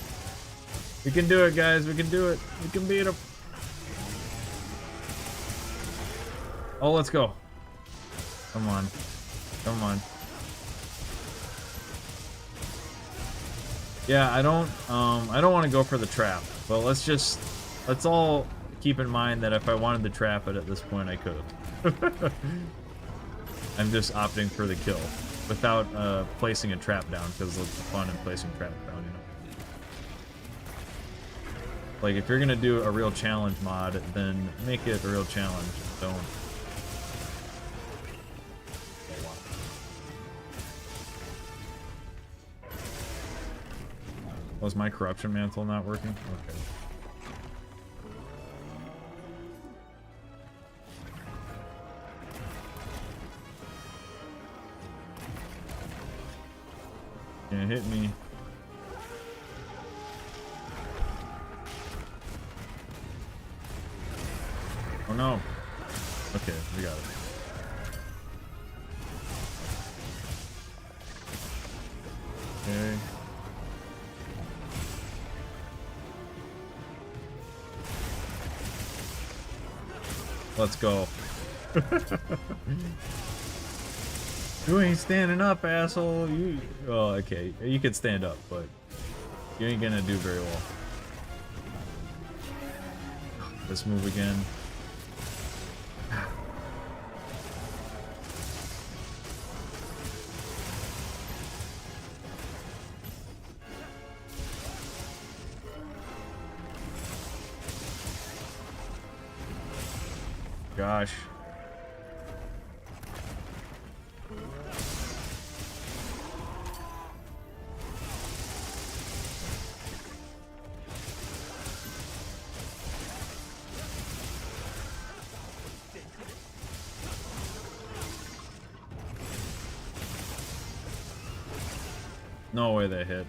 We can do it, guys. We can do it. We can beat him. Oh, let's go. Come on. Come on. Yeah, I don't want to go for the trap, but let's all keep in mind that if I wanted to trap it at this point, I could have. I'm just opting for the kill without placing a trap down, because it's the fun in placing trap down, you know. Like, if you're gonna do a real challenge mod, then make it a real challenge. Don't. Was my corruption mantle not working? Okay. Can't hit me. Oh no. Okay, we got it. Okay. Let's go. You ain't standing up, asshole. You. Oh, okay. You can stand up, but you ain't gonna do very well. Let's move again. Gosh. No way that hit.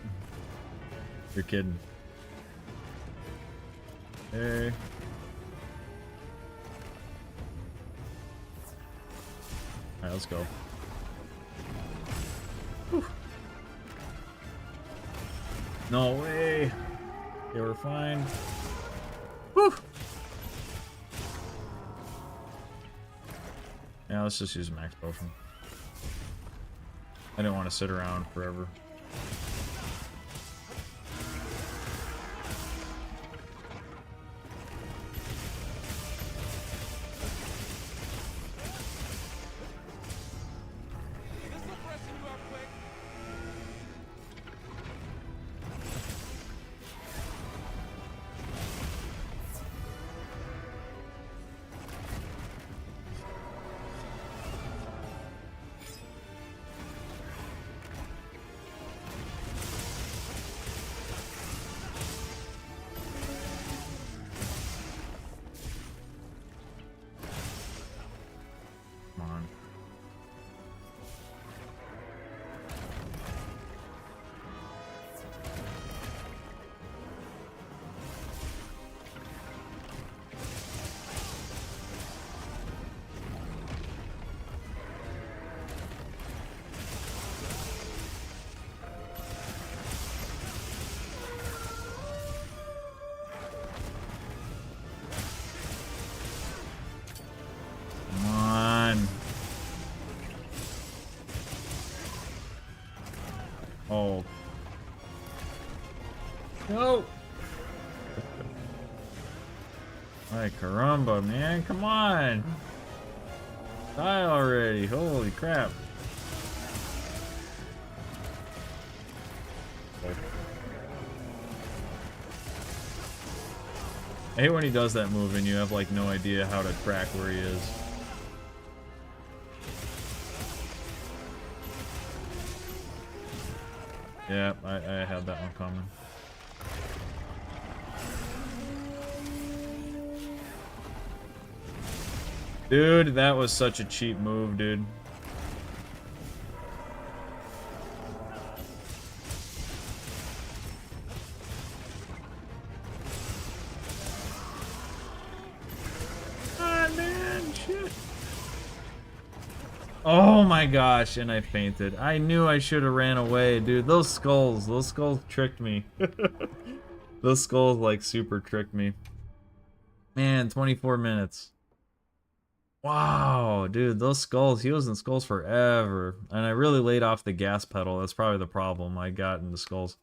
You're kidding. Hey. Alright, let's go. Whew. No way. Okay, we're fine. Whew. Yeah, let's just use max potion. I didn't want to sit around forever. Come on. Come on. Oh. No. Ay, caramba, man. Come on. Die already. Holy crap. I hate when he does that move and you have like no idea how to track where he is. Yeah, I had that one coming. Dude, that was such a cheap move, dude. Oh my gosh, and I fainted. I knew I should have ran away, dude. Those skulls tricked me. Those skulls like super tricked me. Man, 24 minutes. Wow, dude, those skulls, he was in skulls forever. And I really laid off the gas pedal. That's probably the problem. I got into skulls.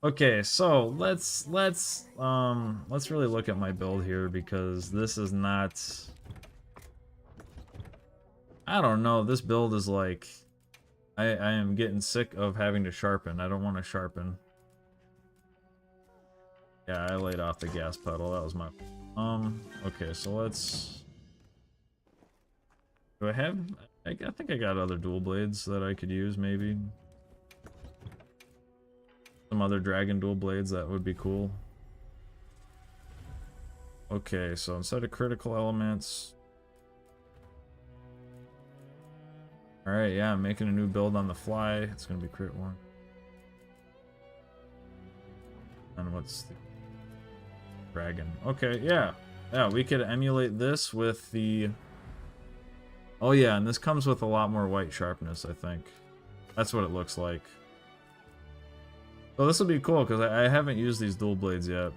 Okay, so let's really look at my build here because this is not, I don't know, this build is like, I am getting sick of having to sharpen. I don't want to sharpen. Yeah, I laid off the gas pedal. That was my... okay, so let's... Do I have... I think I got other dual blades that I could use, maybe. Some other dragon dual blades, that would be cool. Okay, so instead of critical elements... Alright, yeah, I'm making a new build on the fly. It's gonna be crit 1. And what's the... Dragon. Okay, yeah. Yeah, we could emulate this with the... Oh yeah, and this comes with a lot more white sharpness, I think. That's what it looks like. So this will be cool, because I haven't used these dual blades yet.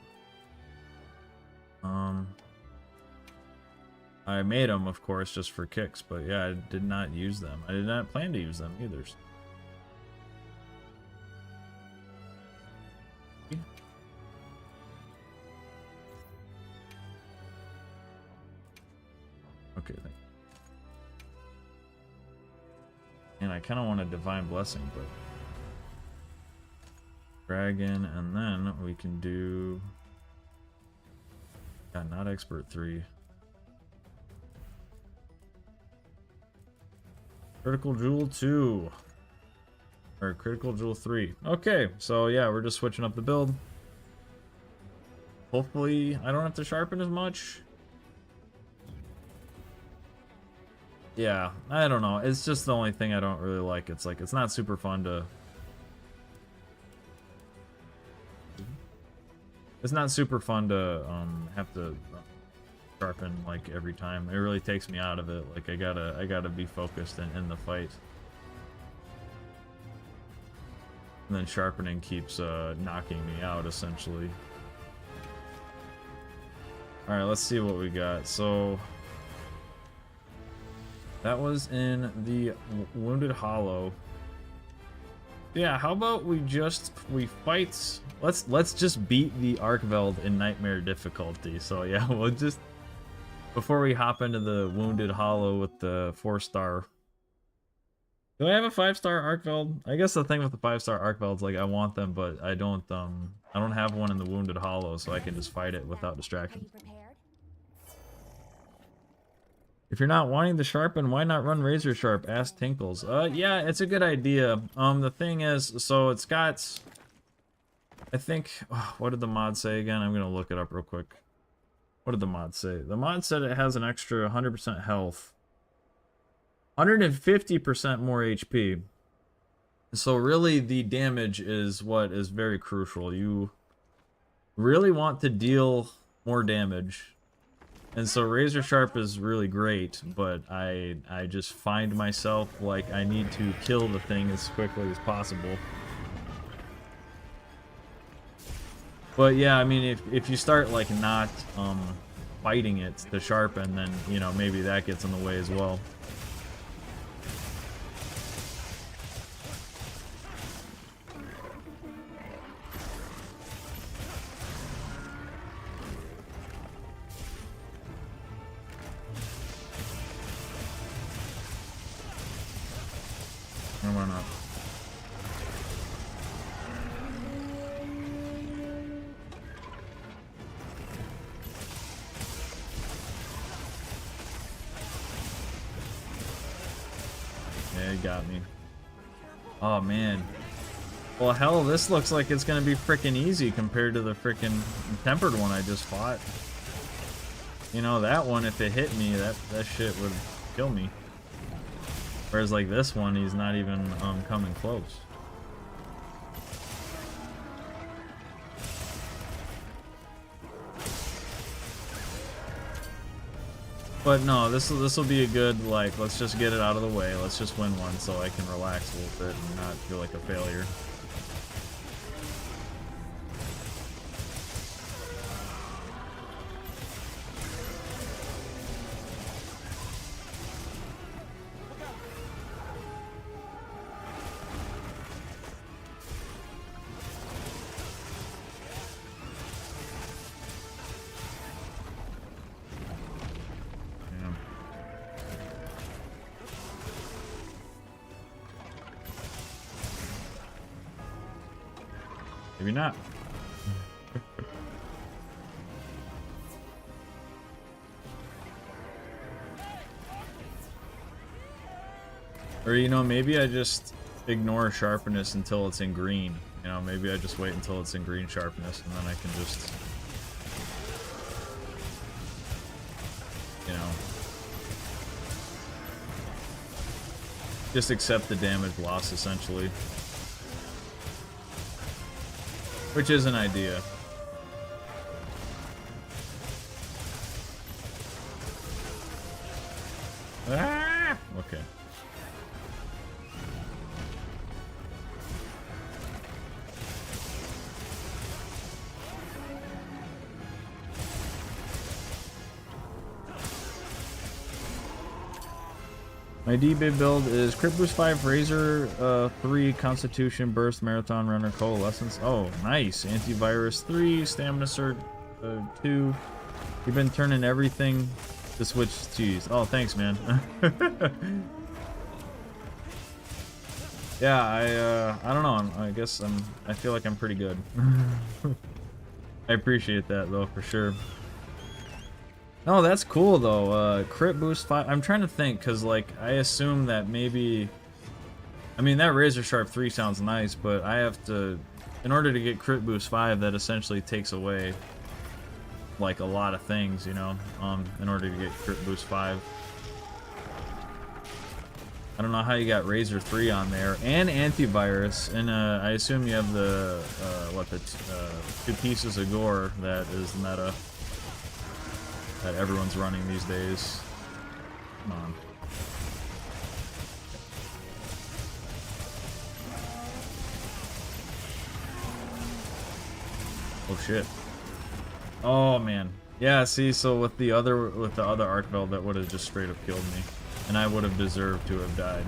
I made them, of course, just for kicks, but yeah, I did not use them. I did not plan to use them either. Okay, thank you. And I kind of want a divine blessing, but dragon, and then we can do, yeah, not expert 3. Critical Jewel 2. Or Critical Jewel 3. Okay, so yeah, we're just switching up the build. Hopefully, I don't have to sharpen as much. Yeah, I don't know. It's just the only thing I don't really like. It's like, it's not super fun to... It's not super fun to have to sharpen like every time. It really takes me out of it. Like I gotta be focused in the fight. And then sharpening keeps knocking me out essentially. All right, let's see what we got. So that was in the Wounded Hollow. Yeah, how about we fight? Let's just beat the Arkveld in Nightmare difficulty. So yeah, we'll just, before we hop into the Wounded Hollow with the 4-star. Do I have a 5-star Arkveld? I guess the thing with the 5-star Arkvelds, like I want them, but I don't have one in the Wounded Hollow, so I can just fight it without distraction. If you're not wanting to sharpen, why not run Razor Sharp? Ask Tinkles. Yeah, it's a good idea. The thing is, so it's got, I think, what did the mod say again? I'm gonna look it up real quick. What did the mod say? The mod said it has an extra 100% health, 150% more HP. So really, the damage is what is very crucial. You really want to deal more damage. And so Razor Sharp is really great, but I just find myself like I need to kill the thing as quickly as possible. But yeah, I mean, if you start like not fighting it to sharpen, then you know maybe that gets in the way as well. Why not? they got me. Oh, man. Well, hell, this looks like it's gonna be freaking easy compared to the freaking tempered one I just fought. You know, that one, if it hit me, that shit would kill me. Whereas, like, this one, he's not even coming close. But no, this will be a good, like, let's just get it out of the way. Let's just win one so I can relax a little bit and not feel like a failure. Maybe not. Or, you know, maybe I just ignore sharpness until it's in green. You know, maybe I just wait until it's in green sharpness and then I can just, you know, just accept the damage loss essentially. Which is an idea. Ah! Okay. My D-Bid build is Crit Boost 5, Razor 3, Constitution, Burst, Marathon Runner, Coalescence. Oh, nice. Antivirus 3, Stamina Surge 2. You've been turning everything to switch cheese. Oh, thanks, man. Yeah, I don't know. I guess I feel like I'm pretty good. I appreciate that, though, for sure. Oh, that's cool though. Crit boost 5. I'm trying to think, cause like I assume that maybe. I mean, that Razor Sharp 3 sounds nice, but I have to, in order to get Crit Boost 5, that essentially takes away like a lot of things, you know. In order to get Crit Boost 5. I don't know how you got Razor 3 on there and antivirus, and I assume you have the the 2 pieces of gore that is meta. That everyone's running these days. Come on. Oh shit. Oh man. Yeah, see, so with the other arc belt, that would have just straight up killed me. And I would have deserved to have died.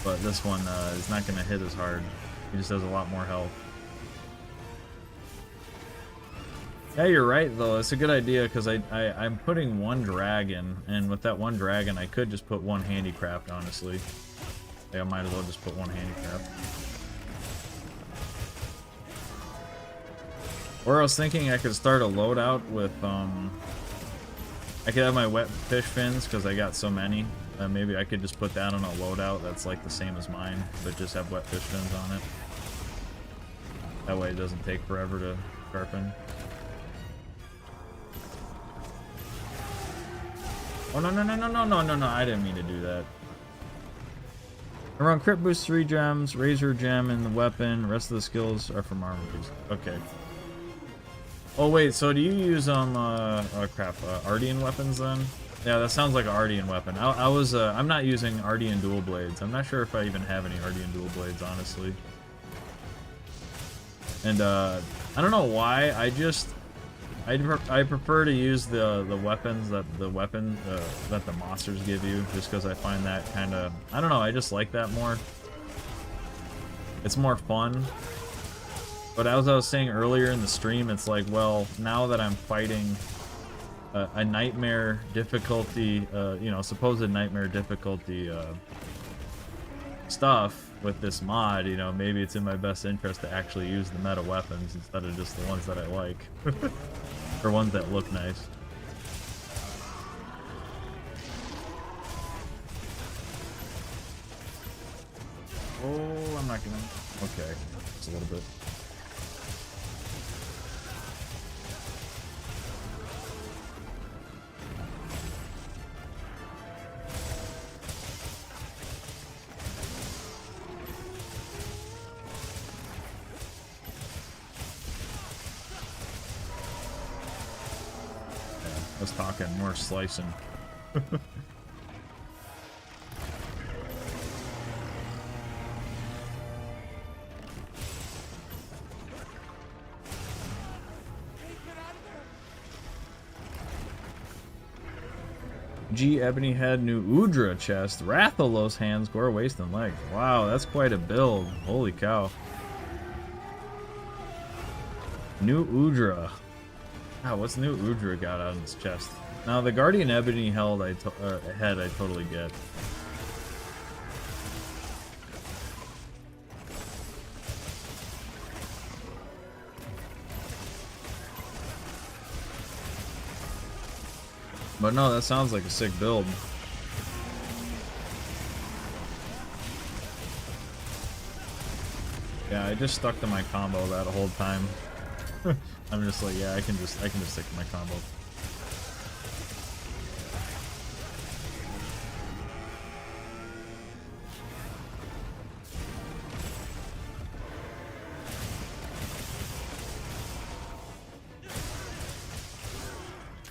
But this one is not gonna hit as hard. He just has a lot more health. Yeah, you're right though. It's a good idea because I'm putting one dragon, and with that one dragon, I could just put one handicraft. Honestly, yeah, I might as well just put one handicraft. Or I was thinking I could start a loadout with I could have my wet fish fins because I got so many. Maybe I could just put that on a loadout that's like the same as mine, but just have wet fish fins on it. That way it doesn't take forever to sharpen. Oh, no, I didn't mean to do that. Around Crit Boost 3 gems, Razor Gem in the weapon, rest of the skills are from armor boost. Okay. Oh wait, so do you use Ardian weapons then? Yeah, that sounds like an Ardian weapon. I'm not using Ardian dual blades. I'm not sure if I even have any Ardian dual blades, honestly. And I don't know why, I prefer to use the weapons that the monsters give you, just because I find that kind of, I don't know, I just like that more. It's more fun. But as I was saying earlier in the stream, it's like, well, now that I'm fighting a nightmare difficulty, you know, supposed nightmare difficulty stuff with this mod, you know, maybe it's in my best interest to actually use the meta weapons instead of just the ones that I like. Or ones that look nice. attacking him? Okay, just a little bit. I was talking more slicing. G Ebony Head, new Udra chest, Rathalos hands, gore waist and legs. Wow, that's quite a build. Holy cow. New Udra. Ah, what's new Udra got out of his chest? Now the Guardian Ebony head I totally get. But no, that sounds like a sick build. Yeah, I just stuck to my combo that whole time. I'm just like, yeah, I can just stick to my combo.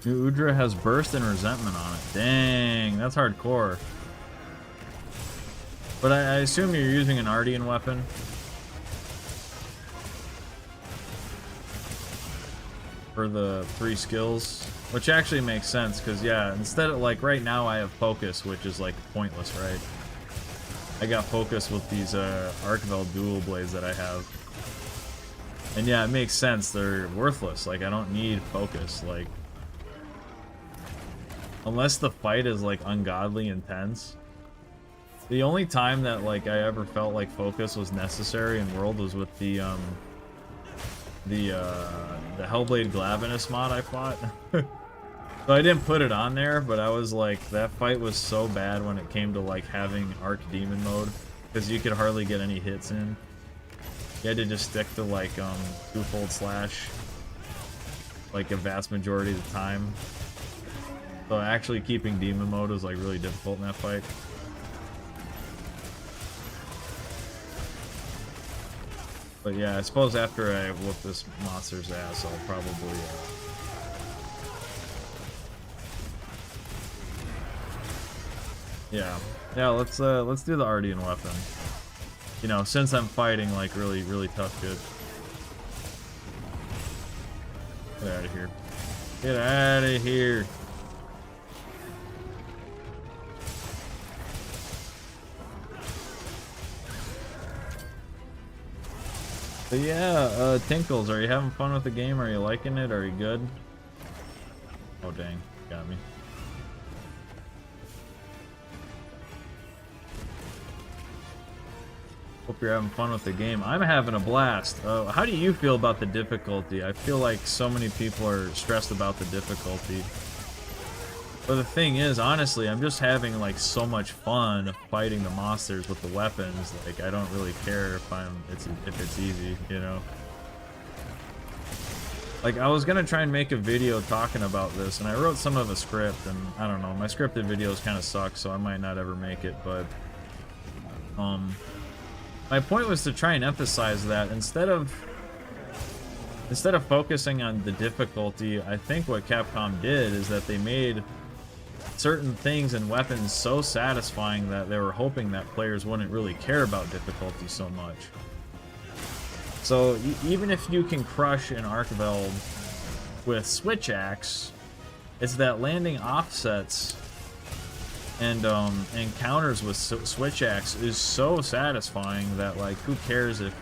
New Udra has burst and resentment on it. Dang, that's hardcore. But I assume you're using an Ardian weapon. For the 3 skills, which actually makes sense because yeah, instead of like right now I have focus, which is like pointless, right? I got focus with these Archvel dual blades that I have, and yeah, it makes sense. They're worthless. Like I don't need focus. Like unless the fight is like ungodly intense. The only time that like I ever felt like focus was necessary in World was with the Hellblade Glavenus mod I fought. So I didn't put it on there, but I was like, that fight was so bad when it came to like having Arc Demon mode, because you could hardly get any hits in. You had to just stick to like twofold slash like a vast majority of the time. So actually keeping demon mode was like really difficult in that fight. But yeah, I suppose after I whoop this monster's ass, I'll probably yeah, let's do the Ardian weapon. You know, since I'm fighting like really tough shit. Get out of here. Get out of here. But yeah, Tinkles, are you having fun with the game? Are you liking it? Are you good? Oh dang, got me. Hope you're having fun with the game. I'm having a blast. How do you feel about the difficulty? I feel like so many people are stressed about the difficulty. But the thing is, honestly, I'm just having like so much fun fighting the monsters with the weapons. Like I don't really care if it's easy, you know. Like I was gonna try and make a video talking about this, and I wrote some of a script, and I don't know, my scripted videos kind of suck, so I might not ever make it. But my point was to try and emphasize that instead of focusing on the difficulty, I think what Capcom did is that they made certain things and weapons so satisfying that they were hoping that players wouldn't really care about difficulty so much. So even if you can crush an Archveld with Switch Axe, it's that landing offsets and counters with Switch Axe is so satisfying that like who cares if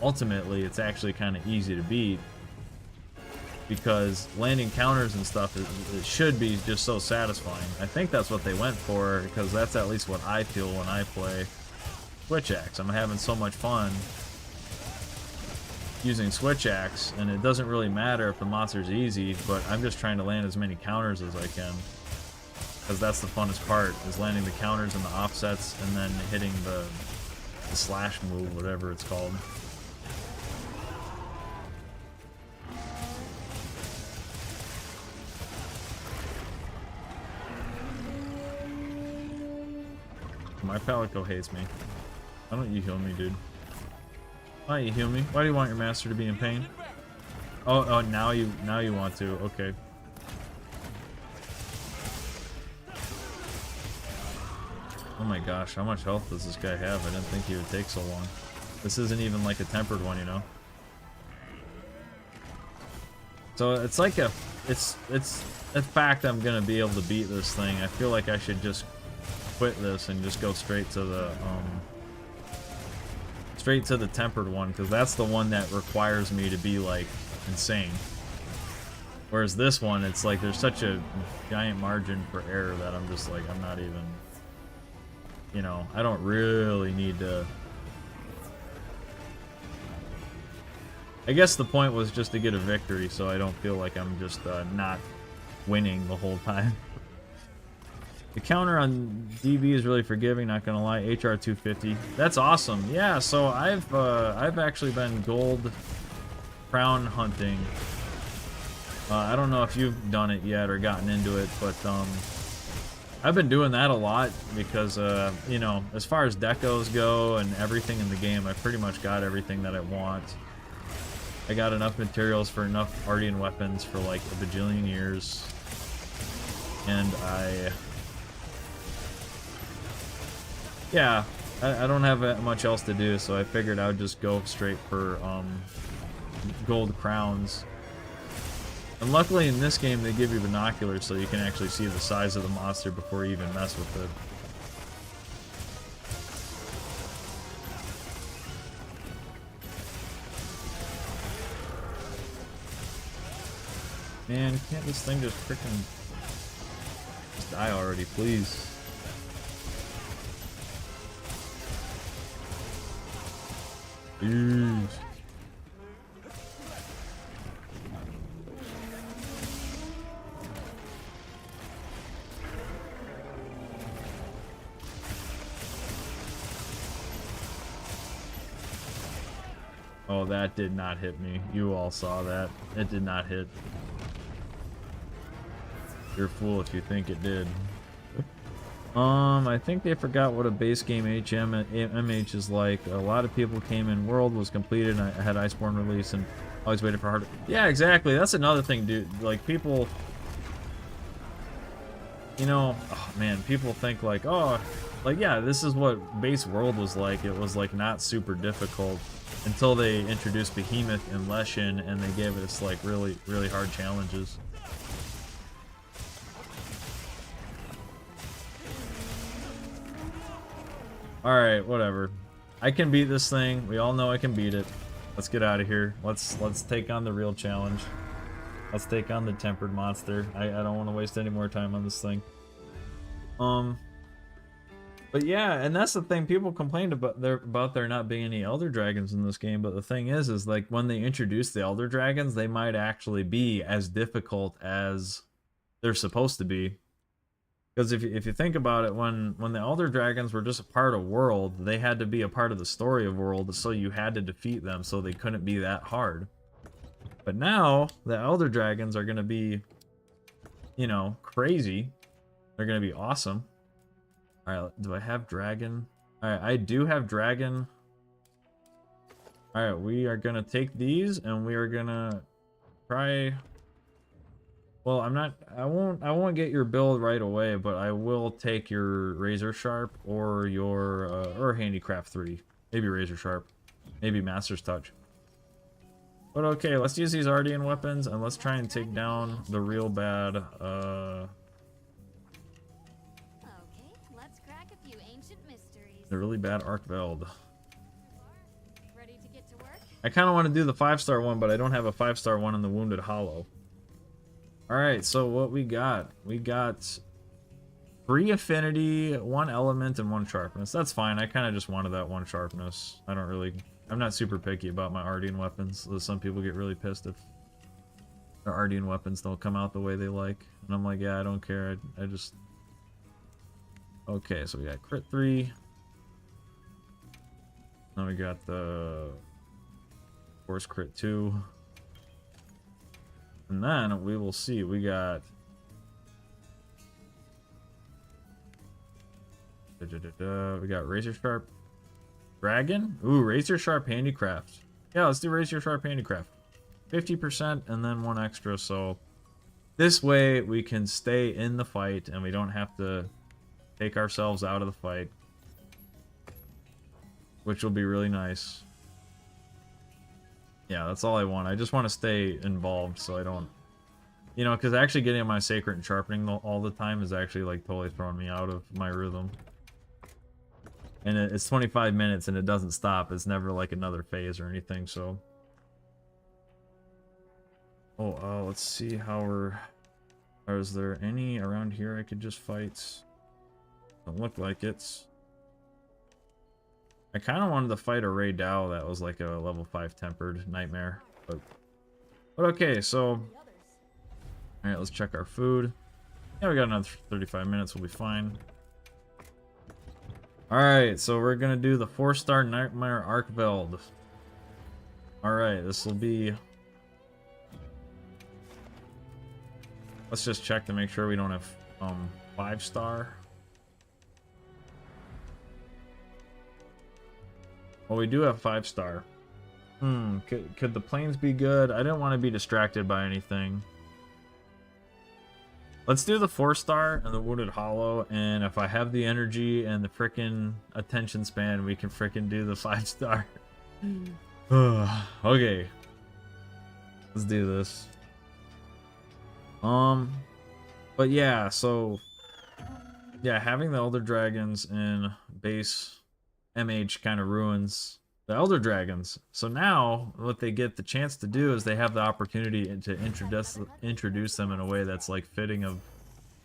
ultimately it's actually kind of easy to beat. Because landing counters and stuff, it should be just so satisfying. I think that's what they went for, because that's at least what I feel when I play Switch Axe. I'm having so much fun using Switch Axe, and it doesn't really matter if the monster's easy, but I'm just trying to land as many counters as I can. Because that's the funnest part, is landing the counters and the offsets, and then hitting The slash move, whatever it's called. My Palico hates me. Why don't you heal me, dude? Why don't you heal me? Why do you want your master to be in pain? Oh, now you want to. Okay. Oh my gosh, how much health does this guy have? I didn't think he would take so long. This isn't even like a tempered one, you know? So it's like it's a fact I'm gonna be able to beat this thing. I feel like I should just quit this and just go straight to the tempered one, because that's the one that requires me to be like insane. Whereas this one, it's like there's such a giant margin for error that I'm just like, I'm not even, you know, I don't really need to. I guess the point was just to get a victory, so I don't feel like I'm just not winning the whole time. The counter on DB is really forgiving, not gonna lie. HR 250. That's awesome. Yeah, so I've actually been gold crown hunting. I don't know if you've done it yet or gotten into it, but I've been doing that a lot because you know, as far as decos go and everything in the game, I pretty much got everything that I want. I got enough materials for enough Ardian weapons for like a bajillion years, and yeah, I don't have that much else to do, so I figured I would just go straight for gold crowns. And luckily in this game they give you binoculars so you can actually see the size of the monster before you even mess with it. Man, can't this thing just freaking just die already, please? Jeez. Oh, that did not hit me. You all saw that. It did not hit. You're a fool if you think it did. I think they forgot what a base game MH is like. A lot of people came in, world was completed, and I had Iceborne release, and always waited for harder. Yeah, exactly. That's another thing, dude. Like, people, you know, oh man, people think like, oh, like, yeah, this is what base world was like. It was like not super difficult until they introduced Behemoth and Leshen, and they gave us like really, really hard challenges. Alright, whatever. I can beat this thing. We all know I can beat it. Let's get out of here. Let's take on the real challenge. Let's take on the tempered monster. I don't want to waste any more time on this thing. But yeah, and that's the thing. People complained about there not being any Elder Dragons in this game, but the thing is like when they introduce the Elder Dragons, they might actually be as difficult as they're supposed to be. Because if you think about it, when the Elder Dragons were just a part of World, they had to be a part of the story of World, so you had to defeat them, so they couldn't be that hard. But now, the Elder Dragons are going to be, you know, crazy. They're going to be awesome. Alright, do I have Dragon? Alright, I do have Dragon. Alright, we are going to take these, and we are going to try... Well, I won't get your build right away, but I will take your Razor Sharp or your, or Handicraft 3. Maybe Razor Sharp. Maybe Master's Touch. But okay, let's use these Ardian weapons, and let's try and take down the real bad, Okay, let's crack a few ancient mysteries. the really bad Arkveld. Ready to get to work? I kind of want to do the 5-star one, but I don't have a 5-star one in the Wounded Hollow. Alright, so what we got? We got 3 affinity, 1 element, and 1 sharpness. That's fine. I kind of just wanted that 1 sharpness. I'm not super picky about my Ardian weapons. Some people get really pissed if their Ardian weapons don't come out the way they like. And I'm like, yeah, I don't care. I just... Okay, so we got crit 3. Then we got the Force Crit 2. And then we will see. We got... We got Razor Sharp Dragon. Ooh, Razor Sharp Handicraft. Yeah, let's do Razor Sharp Handicraft. 50% and then 1 extra, so this way we can stay in the fight and we don't have to take ourselves out of the fight, which will be really nice. Yeah, that's all I want. I just want to stay involved so I don't, you know, because actually getting my Sacred and Sharpening all the time is actually like totally throwing me out of my rhythm. And it's 25 minutes and it doesn't stop. It's never like another phase or anything, so. Oh, let's see how we're... Is there any around here I could just fight? Don't look like it. I kind of wanted to fight a Ray Dow that was like a level 5 tempered nightmare. But okay, so... Alright, let's check our food. Yeah, we got another 35 minutes, we'll be fine. Alright, so we're gonna do the 4-star Nightmare Arc Build. Alright, this will be... Let's just check to make sure we don't have 5-star. Well, we do have 5-star. Could the planes be good? I didn't want to be distracted by anything. Let's do the 4-star and the Wounded Hollow, and if I have the energy and the frickin' attention span, we can frickin' do the 5-star. Okay. Let's do this. But yeah, so yeah, having the Elder Dragons in base MH kind of ruins the Elder Dragons. So now what they get the chance to do is they have the opportunity to introduce them in a way that's like fitting of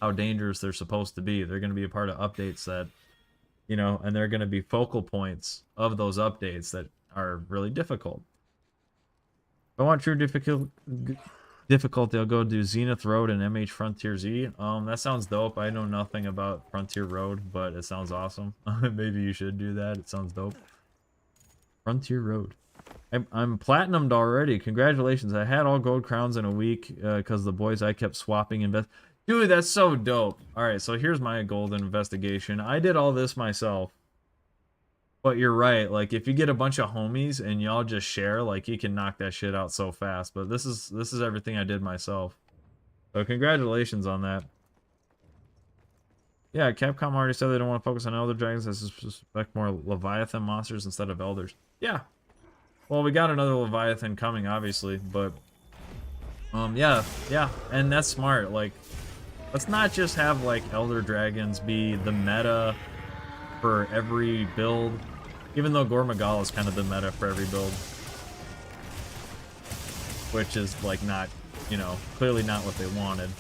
how dangerous they're supposed to be. They're going to be a part of updates that, you know, and they're going to be focal points of those updates that are really difficult. If I want true difficulty, I'll go do Zenith Road and MH Frontier Z. That sounds dope. I know nothing about Frontier Road, but it sounds awesome. Maybe you should do that. It sounds dope. Frontier Road. I'm platinumed already. Congratulations. I had all gold crowns in a week because the boys I kept swapping invest. Dude, that's so dope. Alright, so here's my golden investigation. I did all this myself. But you're right, like if you get a bunch of homies and y'all just share, like you can knock that shit out so fast. But this is everything I did myself. So congratulations on that. Yeah, Capcom already said they don't want to focus on Elder Dragons. They suspect more Leviathan monsters instead of Elders. Yeah. Well, we got another Leviathan coming, obviously, but yeah, and that's smart. Like, let's not just have like Elder Dragons be the meta for every build. Even though Gormagala is kind of the meta for every build. Which is, like, not, you know, clearly not what they wanted.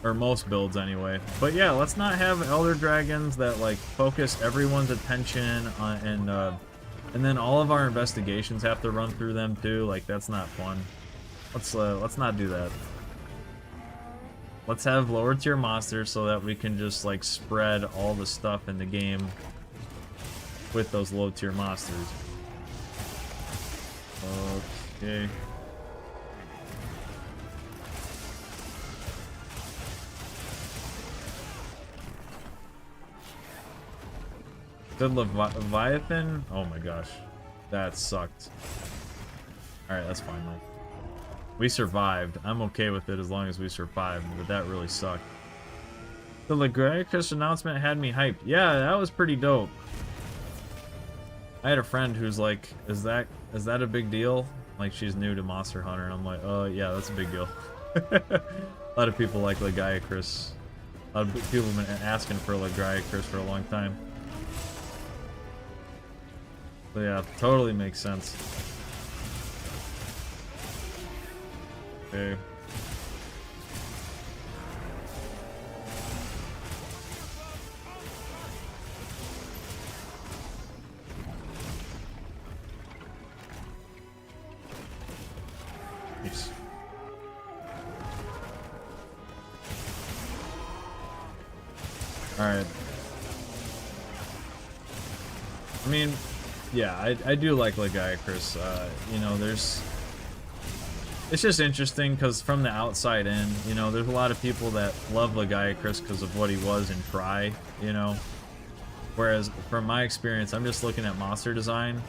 Or most builds, anyway. But yeah, let's not have Elder Dragons that, like, focus everyone's attention on, and then all of our investigations have to run through them, too. Like, that's not fun. Let's not do that. Let's have lower tier monsters so that we can just like spread all the stuff in the game with those low tier monsters. Okay. Good Leviathan? Oh my gosh. That sucked. Alright, that's fine though. We survived. I'm okay with it as long as we survived, but that really sucked. The Legracus announcement had me hyped. Yeah, that was pretty dope. I had a friend who's like, is that a big deal? Like, she's new to Monster Hunter, and I'm like, yeah, that's a big deal. A lot of people like Legiacris. A lot of people have been asking for Legiacris for a long time. So yeah, totally makes sense. Okay. Nice. Alright. I mean, yeah, I do like Legiacris. You know, it's just interesting because from the outside in, you know, there's a lot of people that love Legiacris because of what he was in Try, you know. Whereas from my experience, I'm just looking at monster design,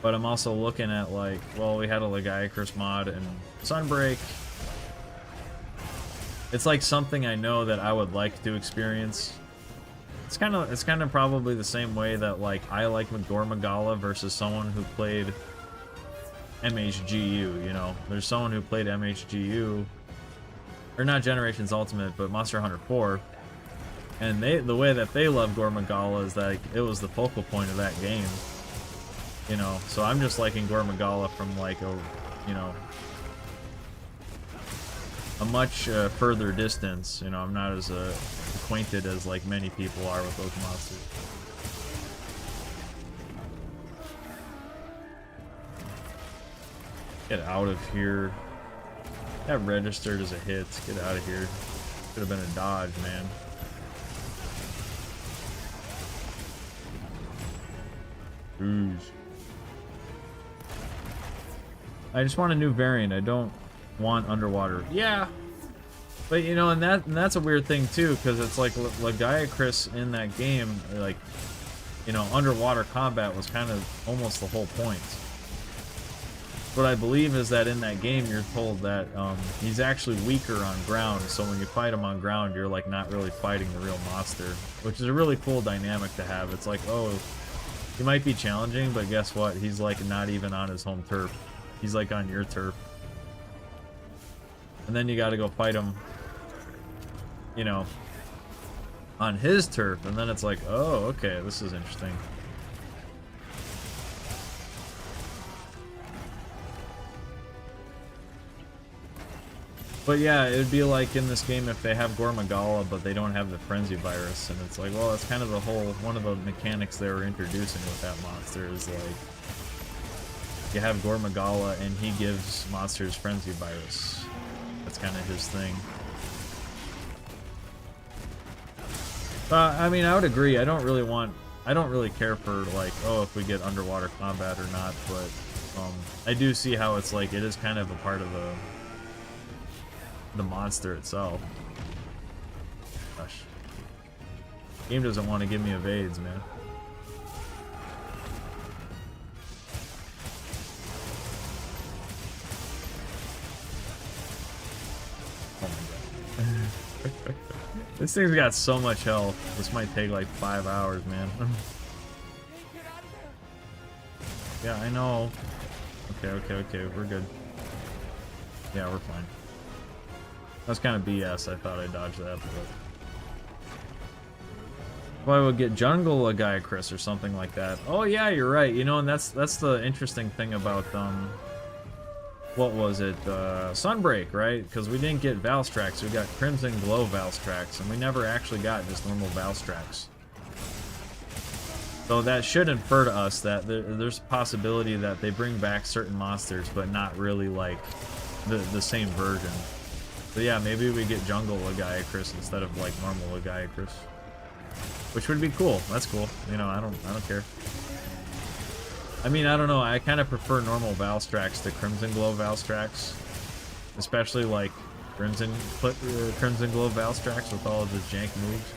but I'm also looking at like, well, we had a Legiacris mod and Sunbreak. It's like something I know that I would like to experience. It's kind of probably the same way that like I like Magala versus someone who played MHGU, you know. There's someone who played MHGU, or not Generations Ultimate, but Monster Hunter 4, and the way that they love Gormagala is that it was the focal point of that game, you know. So I'm just liking Gormagala from like a, you know, a much further distance, you know. I'm not as acquainted as like many people are with those monsters. Get out of here. That registered as a hit. Get out of here. Could have been a dodge, man. Ooh. I just want a new variant. I don't want underwater. Yeah. But you know, and that's a weird thing too, because it's like Legiacris in that game, like, you know, underwater combat was kind of almost the whole point. What I believe is that in that game, you're told that he's actually weaker on ground, so when you fight him on ground, you're like not really fighting the real monster, which is a really cool dynamic to have. It's like, oh, he might be challenging, but guess what? He's like not even on his home turf. He's like on your turf. And then you got to go fight him, you know, on his turf, and then it's like, oh, okay, this is interesting. But yeah, it would be like in this game if they have Gormagala, but they don't have the Frenzy Virus, and it's like, well, that's kind of the whole, one of the mechanics they were introducing with that monster is like, you have Gormagala and he gives monsters Frenzy Virus. That's kind of his thing. I mean, I would agree. I don't really care for like, oh, if we get underwater combat or not, but I do see how it's like, it is kind of a part of the monster itself. Gosh. Game doesn't want to give me evades, man. Oh my god. This thing's got so much health. This might take like 5 hours, man. Yeah, I know. Okay, we're good. Yeah, we're fine. That's kind of BS. I thought I dodged that, but well, I would get Jungle Legiacris or something like that. Oh yeah, you're right. You know, and that's the interesting thing about what was it? Sunbreak, right? Because we didn't get Valstrax, we got Crimson Glow Valstrax, and we never actually got just normal Valstrax. So that should infer to us that there's a possibility that they bring back certain monsters, but not really like the same version. So yeah, maybe we get Jungle Legiacris instead of like normal Legiacris, which would be cool. That's cool. You know, I don't care. I mean, I don't know. I kind of prefer normal Valstrax to Crimson Glow Valstrax, especially like Crimson Glow Valstrax with all of his jank moves.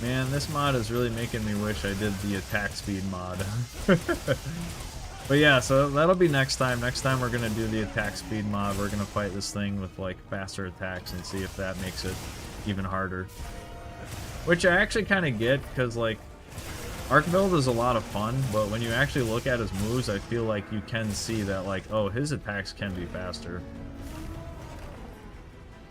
Man, this mod is really making me wish I did the attack speed mod. But yeah, so that'll be next time. Next time we're gonna do the attack speed mod. We're gonna fight this thing with like faster attacks and see if that makes it even harder. Which I actually kind of get, because like Arc Build is a lot of fun, but when you actually look at his moves, I feel like you can see that like, oh, his attacks can be faster.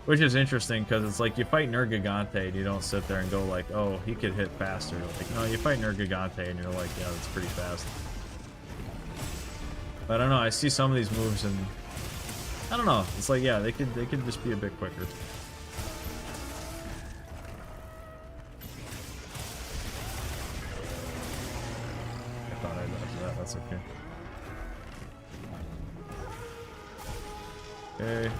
Which is interesting, because it's like you fight Nergigante and you don't sit there and go like, oh, he could hit faster. Like, no, you fight Nergigante and you're like, yeah, that's pretty fast. But I don't know, I see some of these moves and I don't know. It's like, yeah, they could just be a bit quicker. Get the thought I dodged that. That's okay. Okay.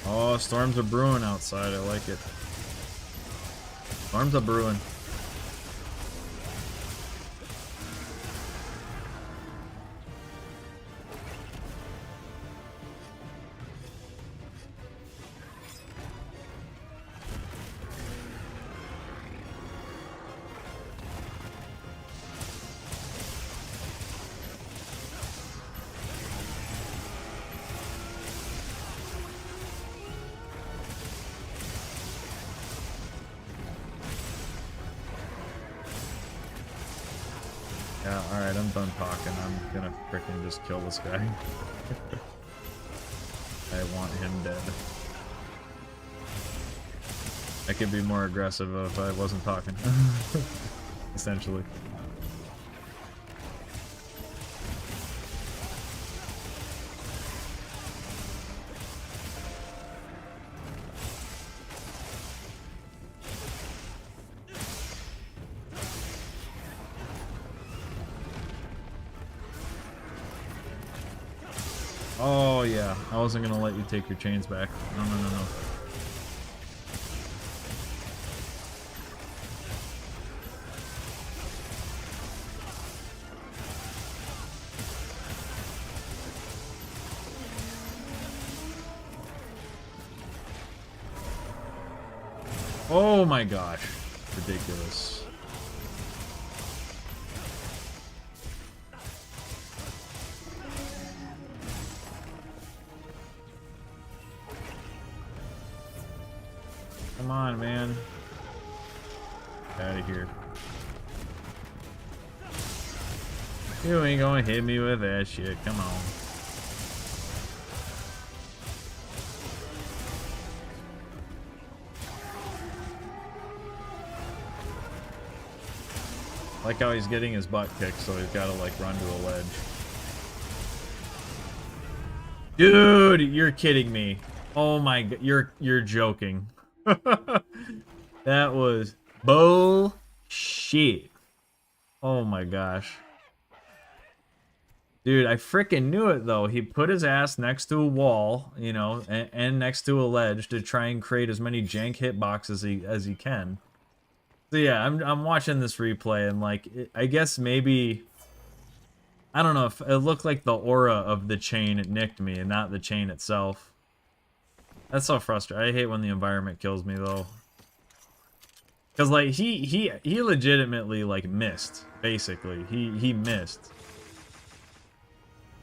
Oh, storms are brewing outside. I like it. Storms are brewing. Yeah, alright, I'm done talking. I'm gonna frickin' just kill this guy. I want him dead. I could be more aggressive if I wasn't talking. Essentially. Oh yeah, I wasn't gonna let you take your chains back. No, no, no, no. Oh my gosh, ridiculous. Come on, man. Out of here. You ain't gonna hit me with that shit. Come on. Like how he's getting his butt kicked, so he's gotta like run to a ledge. Dude, you're kidding me. Oh my god, you're joking. That was bullshit. Oh my gosh. Dude, I freaking knew it though. He put his ass next to a wall, you know, and next to a ledge to try and create as many jank hitboxes as he can. So yeah, I'm watching this replay and like I guess maybe I don't know if it looked like the aura of the chain nicked me and not the chain itself. That's so frustrating. I hate when the environment kills me though. Cause like he legitimately like missed, basically. He missed.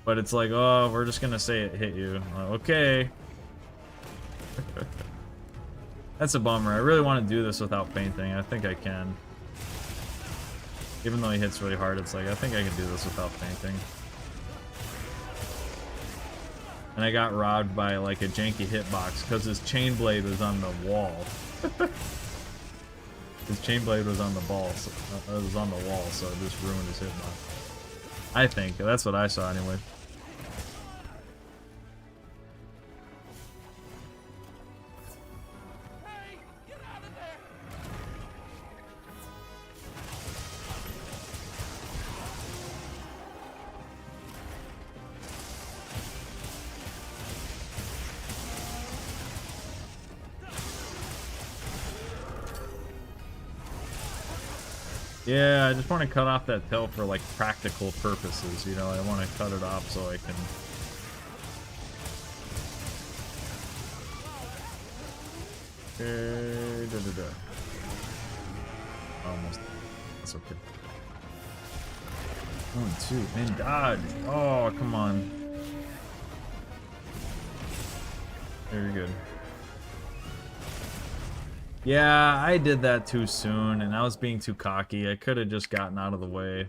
But it's like, oh, we're just gonna say it hit you. Okay. That's a bummer. I really want to do this without fainting. I think I can. Even though he hits really hard, it's like, I think I can do this without fainting. And I got robbed by like a janky hitbox because his chain blade was on the wall. His chain blade was on the ball, so, it was on the wall, so it just ruined his hitbox. I think that's what I saw anyway. Yeah, I just want to cut off that tail for like practical purposes, you know. I want to cut it off so I can. Okay, almost. That's okay. 1, 2, and dodge. Oh, come on. Very good. Yeah, I did that too soon, and I was being too cocky. I could have just gotten out of the way,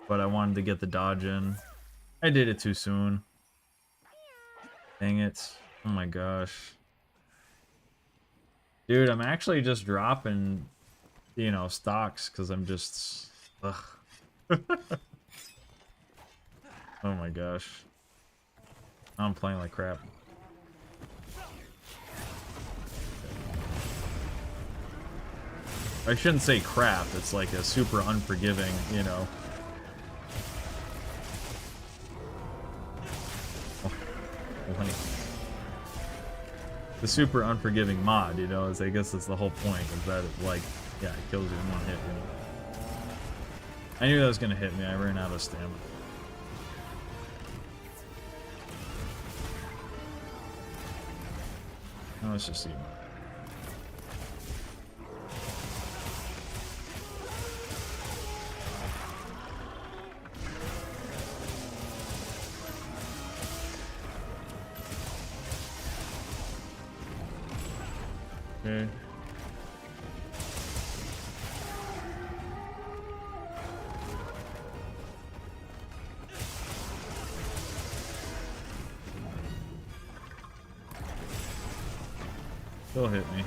but I wanted to get the dodge in. I did it too soon. Dang it. Oh my gosh. Dude, I'm actually just dropping, you know, stocks, because I'm just... Ugh. Oh my gosh. I'm playing like crap. I shouldn't say crap, it's like a super unforgiving, you know. Oh, honey. The super unforgiving mod, you know, is I guess that's the whole point, is that it, like, yeah, it kills you in one hit, you know. I knew that was gonna hit me, I ran out of stamina. Now let's just see. Okay. Still hit me.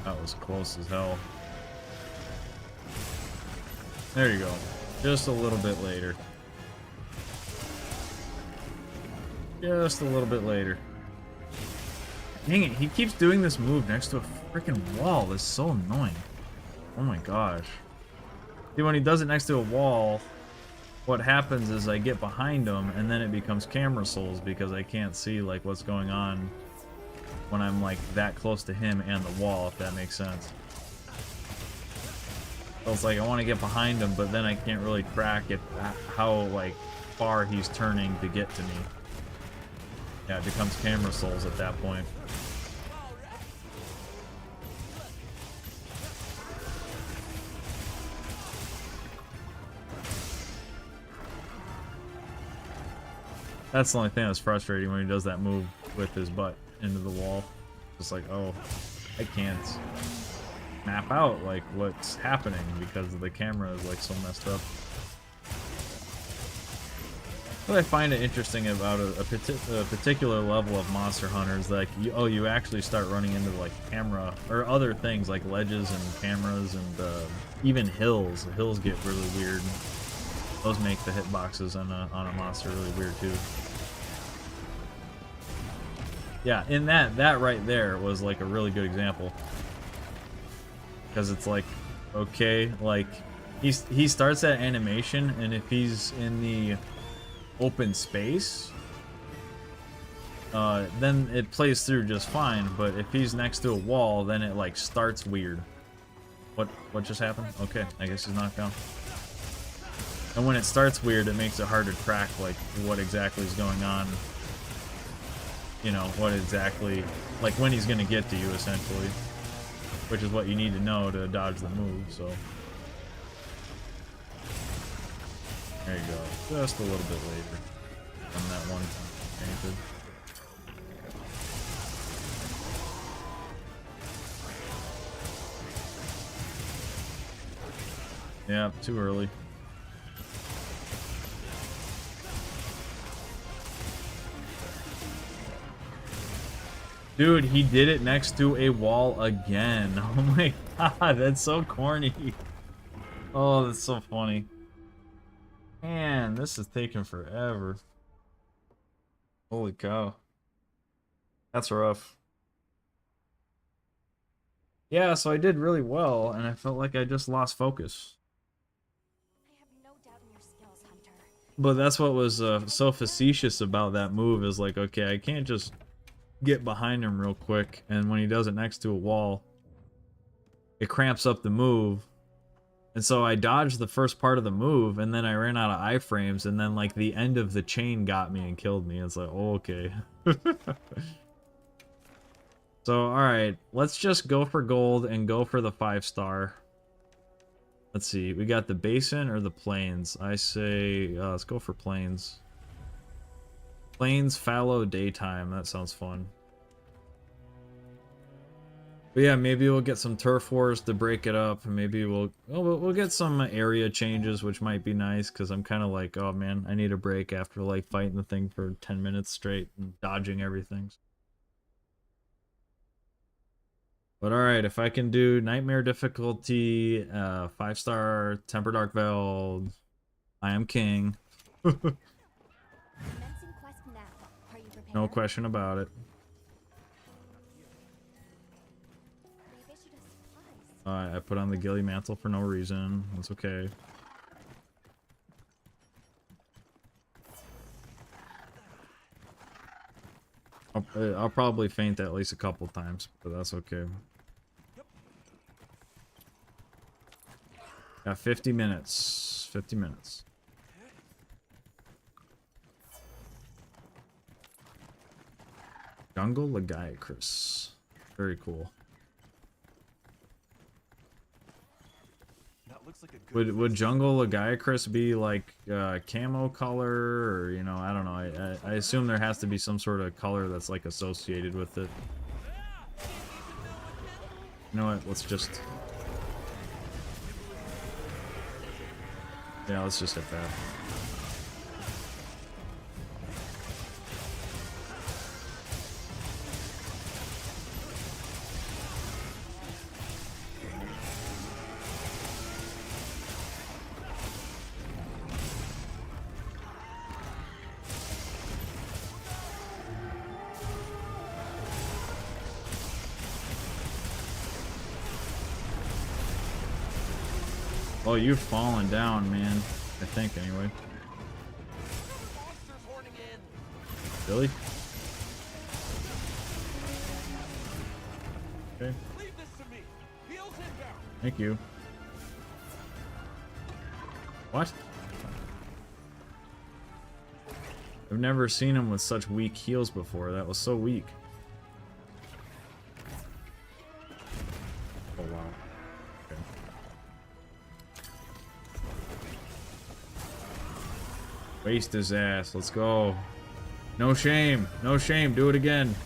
That was close as hell. There you go. Just a little bit later. Just a little bit later. Dang it, he keeps doing this move next to a freaking wall. This is so annoying. Oh my gosh. See, when he does it next to a wall, what happens is I get behind him, and then it becomes camera souls because I can't see, like, what's going on when I'm, like, that close to him and the wall, if that makes sense. So it's like I want to get behind him, but then I can't really track it, how, like, far he's turning to get to me. Yeah, it becomes camera souls at that point. That's the only thing that's frustrating when he does that move with his butt into the wall. Just like, oh, I can't map out like what's happening because the camera is like so messed up. What I find it interesting about a particular level of Monster Hunter is like, you actually start running into like camera or other things like ledges and cameras and even hills. The hills get really weird. Those make the hitboxes on a monster really weird too. Yeah, in that right there was like a really good example. Because it's like, okay, like he starts that animation, and if he's in the open space, then it plays through just fine, but if he's next to a wall, then it like starts weird. What just happened? Okay, I guess he's knocked down. And when it starts weird, it makes it hard to track like what exactly is going on. You know, what exactly, like when he's gonna get to you essentially, which is what you need to know to dodge the move, so. There you go. Just a little bit later on that one painted. Yeah, too early. Dude, he did it next to a wall again. Oh my god, that's so corny. Oh, that's so funny. Man, this is taking forever. Holy cow. That's rough. Yeah, so I did really well, and I felt like I just lost focus. I have no doubt in your skills, Hunter. But that's what was so facetious about that move, is like, okay, I can't just get behind him real quick, and when he does it next to a wall, it cramps up the move. And so I dodged the first part of the move, and then I ran out of iframes, and then like the end of the chain got me and killed me. It's like, oh, okay. So, alright, let's just go for gold and go for the 5-star. Let's see, we got the basin or the plains? I say, let's go for plains. Plains, fallow, daytime, that sounds fun. But yeah, maybe we'll get some turf wars to break it up, and maybe we'll get some area changes, which might be nice, because I'm kind of like, oh man, I need a break after like fighting the thing for 10 minutes straight and dodging everything. But alright, if I can do Nightmare difficulty, 5-star Temper Dark Veld, I am king. Commencing quest now. Are you prepared? No question about it. They've issued us supplies. I put on the ghillie mantle for no reason. That's okay. I'll probably faint at least a couple times, but that's okay. Got 50 minutes. 50 minutes. Jungle Lagiacrus. Very cool. Would Jungle Lagiacrus be like camo color, or you know, I don't know. I assume there has to be some sort of color that's like associated with it. You know what? Let's just let's just hit that. Oh, you've fallen down, man. I think, anyway. Really? Okay. Thank you. What? I've never seen him with such weak heals before. That was so weak. Oh, wow. Okay. Waste his ass. Let's go. No shame. No shame. Do it again.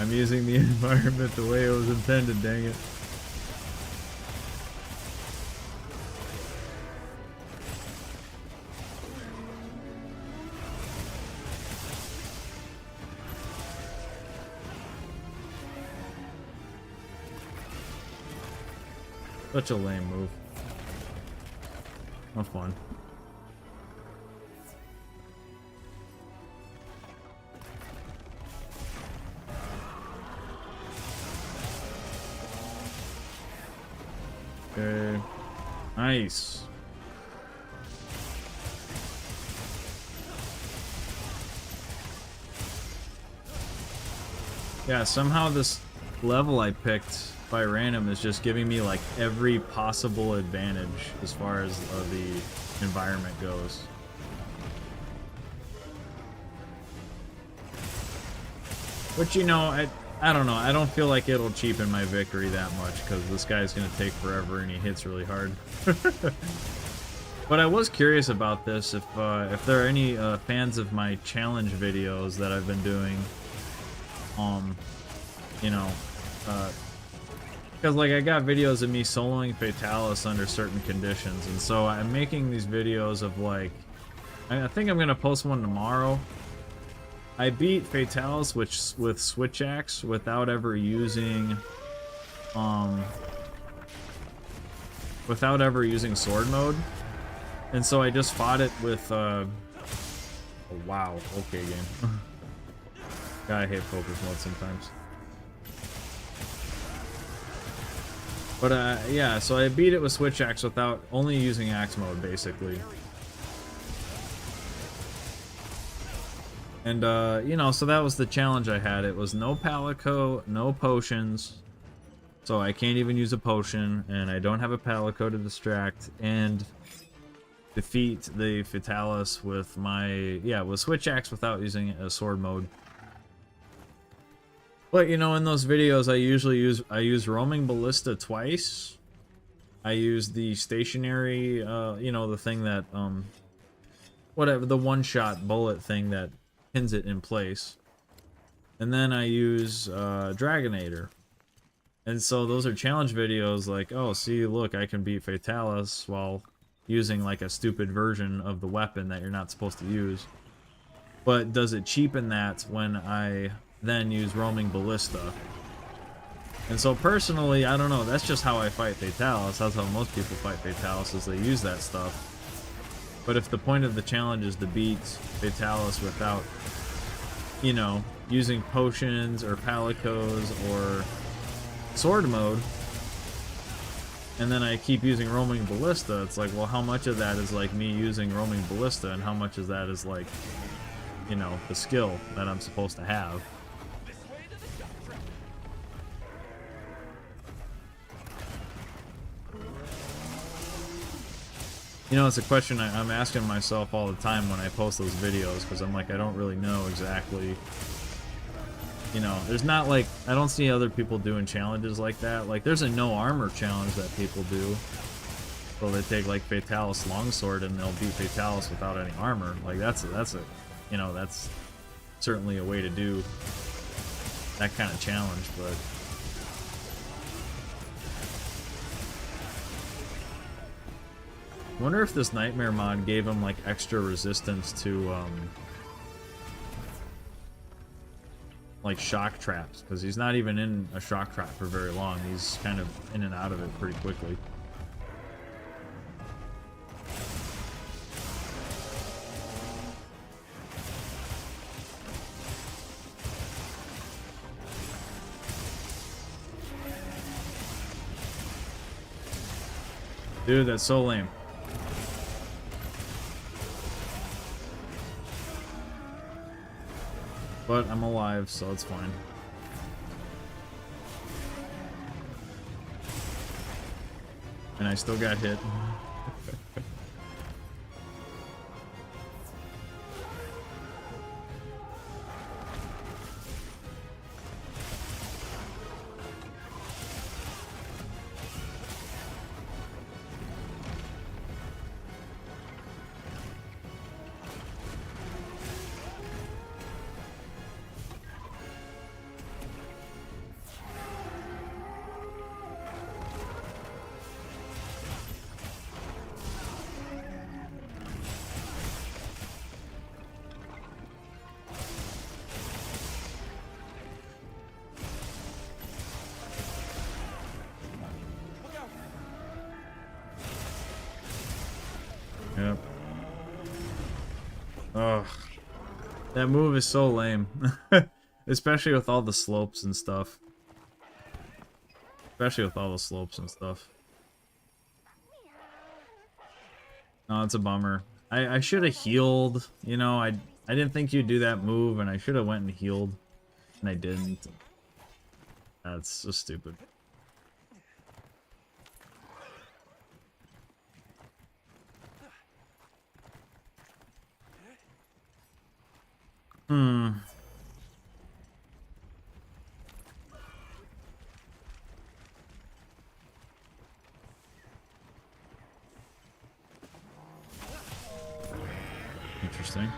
I'm using the environment the way it was intended, dang it. Such a lame move. No fun. Okay. Nice. Yeah, somehow this level I picked by random is just giving me like every possible advantage as far as the environment goes. Which, you know, I don't know. I don't feel like it'll cheapen my victory that much because this guy's going to take forever and he hits really hard. But I was curious about this, if there are any fans of my challenge videos that I've been doing. You know, because like I got videos of me soloing Fatalis under certain conditions, and so I'm making these videos of like, I think I'm gonna post one tomorrow. I beat Fatalis with Switch Axe without ever using sword mode, and so I just fought it with oh, wow, okay game. Gotta hate focus mode sometimes. But yeah, so I beat it with Switch Axe without only using axe mode, basically. And you know, so that was the challenge I had. It was no Palico, no potions, so I can't even use a potion, and I don't have a Palico to distract, and defeat the Fatalis with my with Switch Axe without using a sword mode. But you know, in those videos, I use roaming ballista twice. I use the stationary, you know, the thing that whatever, the one-shot bullet thing that pins it in place. And then I use Dragonator. And so those are challenge videos like, oh, see, look, I can beat Fatalis while using like a stupid version of the weapon that you're not supposed to use. But does it cheapen that when I then use Roaming Ballista? And so personally, I don't know, that's just how I fight Fatalis. That's how most people fight Fatalis, is they use that stuff. But if the point of the challenge is to beat Fatalis without, you know, using potions or palicos or sword mode, and then I keep using Roaming Ballista, it's like, well, how much of that is like me using Roaming Ballista and how much of that is like, you know, the skill that I'm supposed to have? You know, it's a question I'm asking myself all the time when I post those videos, because I'm like, I don't really know exactly. You know, there's not like, I don't see other people doing challenges like that. Like, there's a no armor challenge that people do. So they take like Fatalis longsword and they'll beat Fatalis without any armor. Like, that's a, you know, that's certainly a way to do that kind of challenge, but I wonder if this Nightmare mod gave him like extra resistance to like shock traps, because he's not even in a shock trap for very long. He's kind of in and out of it pretty quickly. Dude, that's so lame. But I'm alive, so it's fine. And I still got hit. Yep. Ugh. That move is so lame. Especially with all the slopes and stuff. Especially with all the slopes and stuff. No, it's a bummer. I should have healed. You know, I didn't think you'd do that move, and I should have went and healed. And I didn't. That's so stupid. Hmm. Interesting.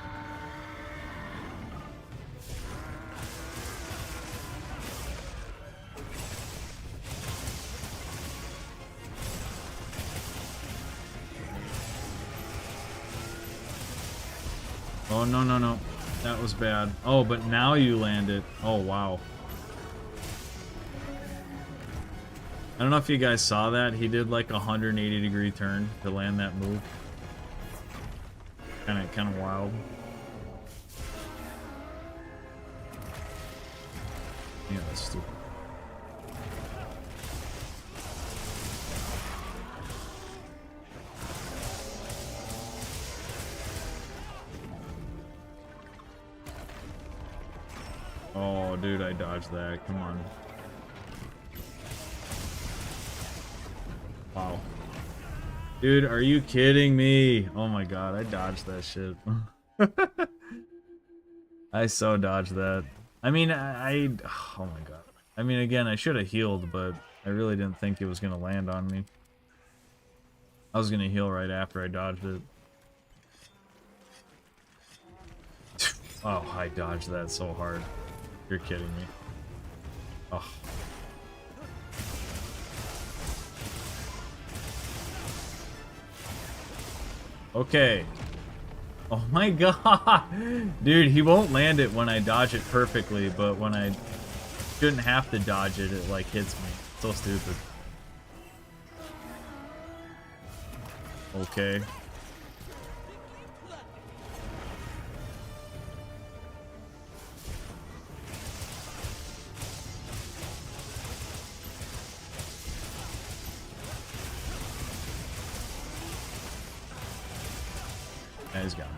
Oh, no, no, no. That was bad. Oh, but now you land it. Oh, wow. I don't know if you guys saw that. He did like a 180-degree turn to land that move. Kind of wild. Yeah, that's stupid. Oh, dude, I dodged that. Come on. Wow. Dude, are you kidding me? Oh my god, I dodged that shit. I so dodged that. I mean, oh my god. I mean, again, I should have healed, but I really didn't think it was going to land on me. I was going to heal right after I dodged it. Oh, I dodged that so hard. You're kidding me. Oh. Okay. Oh my god. Dude, he won't land it when I dodge it perfectly, but when I shouldn't have to dodge it, it like hits me. So stupid. Okay. Yeah, he's gone.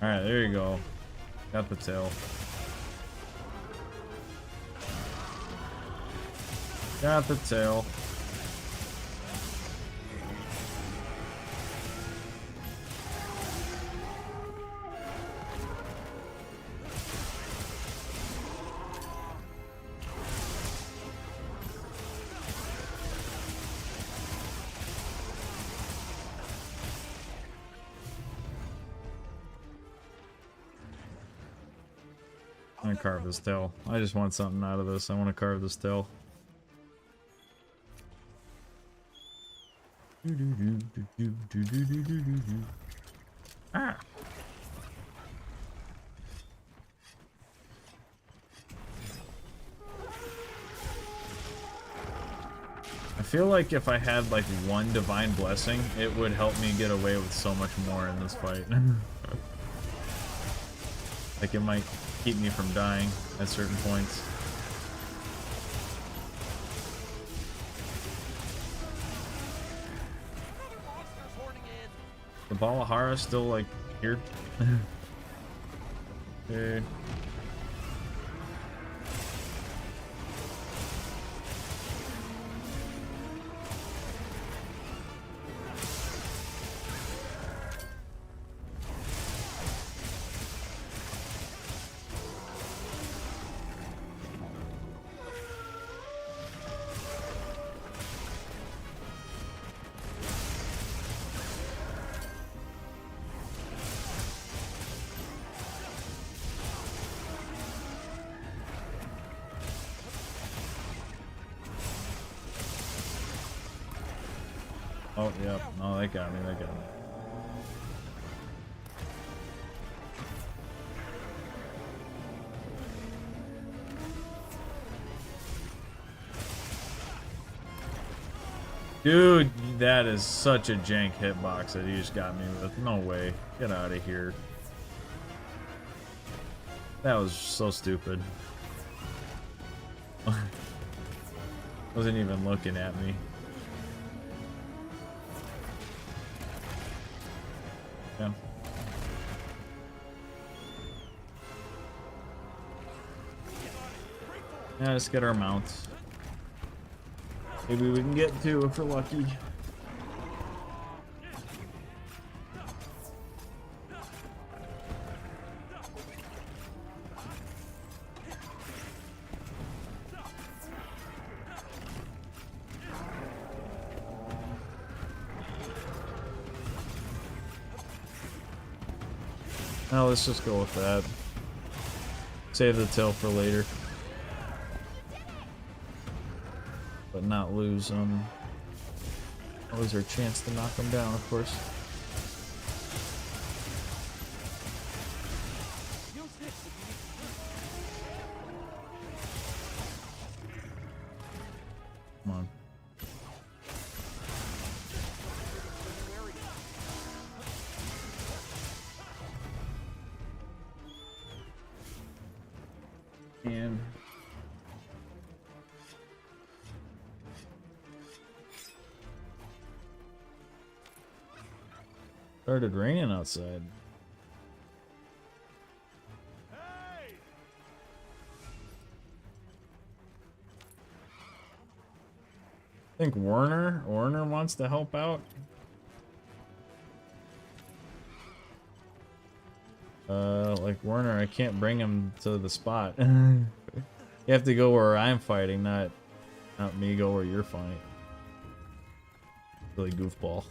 Alright, there you go. Got the tail. Got the tail. I'm gonna carve this tail. I just want something out of this. I want to carve this tail. Ah. I feel like if I had like one divine blessing, it would help me get away with so much more in this fight. Like it might keep me from dying at certain points. The Balahara still like here? Okay. Oh, yep. No, they got me. They got me. Dude, that is such a jank hitbox that he just got me with. No way. Get out of here. That was so stupid. Wasn't even looking at me. Yeah. Yeah, let's get our mounts. Maybe we can get two if we're lucky. Now let's just go with that. Save the tail for later. But not lose always our chance to knock them down, of course. And started raining outside. I think Werner wants to help out. Like Werner, I can't bring him to the spot. You have to go where I'm fighting, not me go where you're fighting. Really goofball.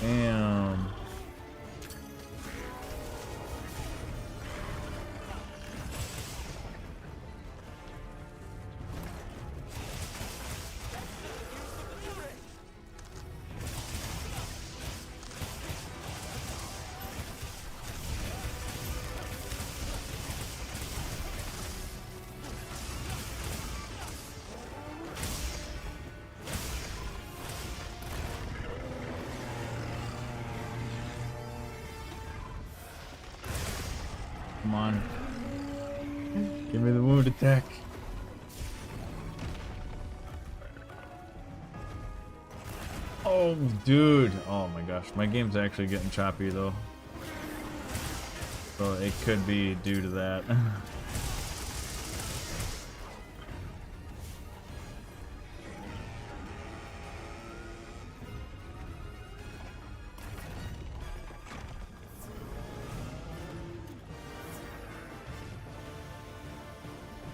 Damn. Come on. Give me the wound attack. Oh, dude. Oh my gosh. My game's actually getting choppy though. So it could be due to that.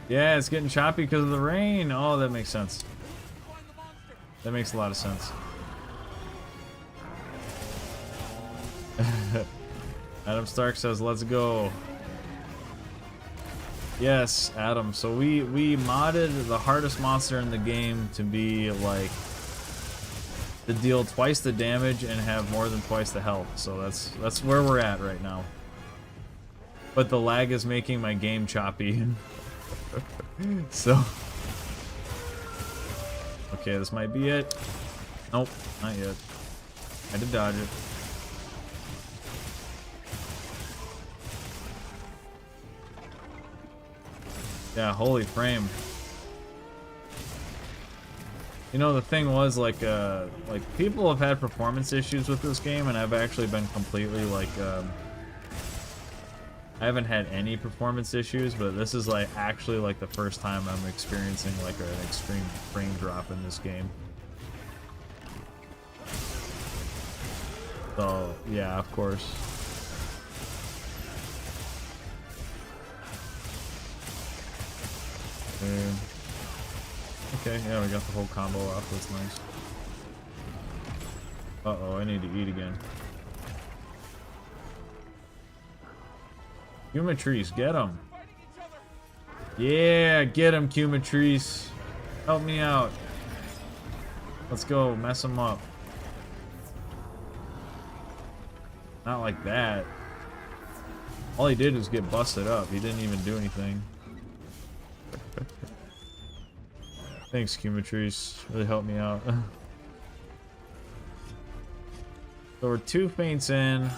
Yeah, it's getting choppy because of the rain. Oh, that makes sense. That makes a lot of sense. Adam Stark says, let's go. Yes, Adam. So we modded the hardest monster in the game to be like to deal twice the damage and have more than twice the health. So that's where we're at right now. But the lag is making my game choppy. So okay, this might be it. Nope, not yet. Had to dodge it. Yeah, holy frame. You know, the thing was like people have had performance issues with this game, and I've actually been completely like I haven't had any performance issues, but this is like actually like the first time I'm experiencing like an extreme frame drop in this game. So yeah, of course. Okay, yeah, we got the whole combo off. That's nice. Uh-oh, I need to eat again. Cumatrice, get him. Yeah, get him, Cumatrice. Help me out. Let's go, mess him up. Not like that. All he did was get busted up. He didn't even do anything. Thanks, Cumatrice. Really helped me out. So we're 2 feints in.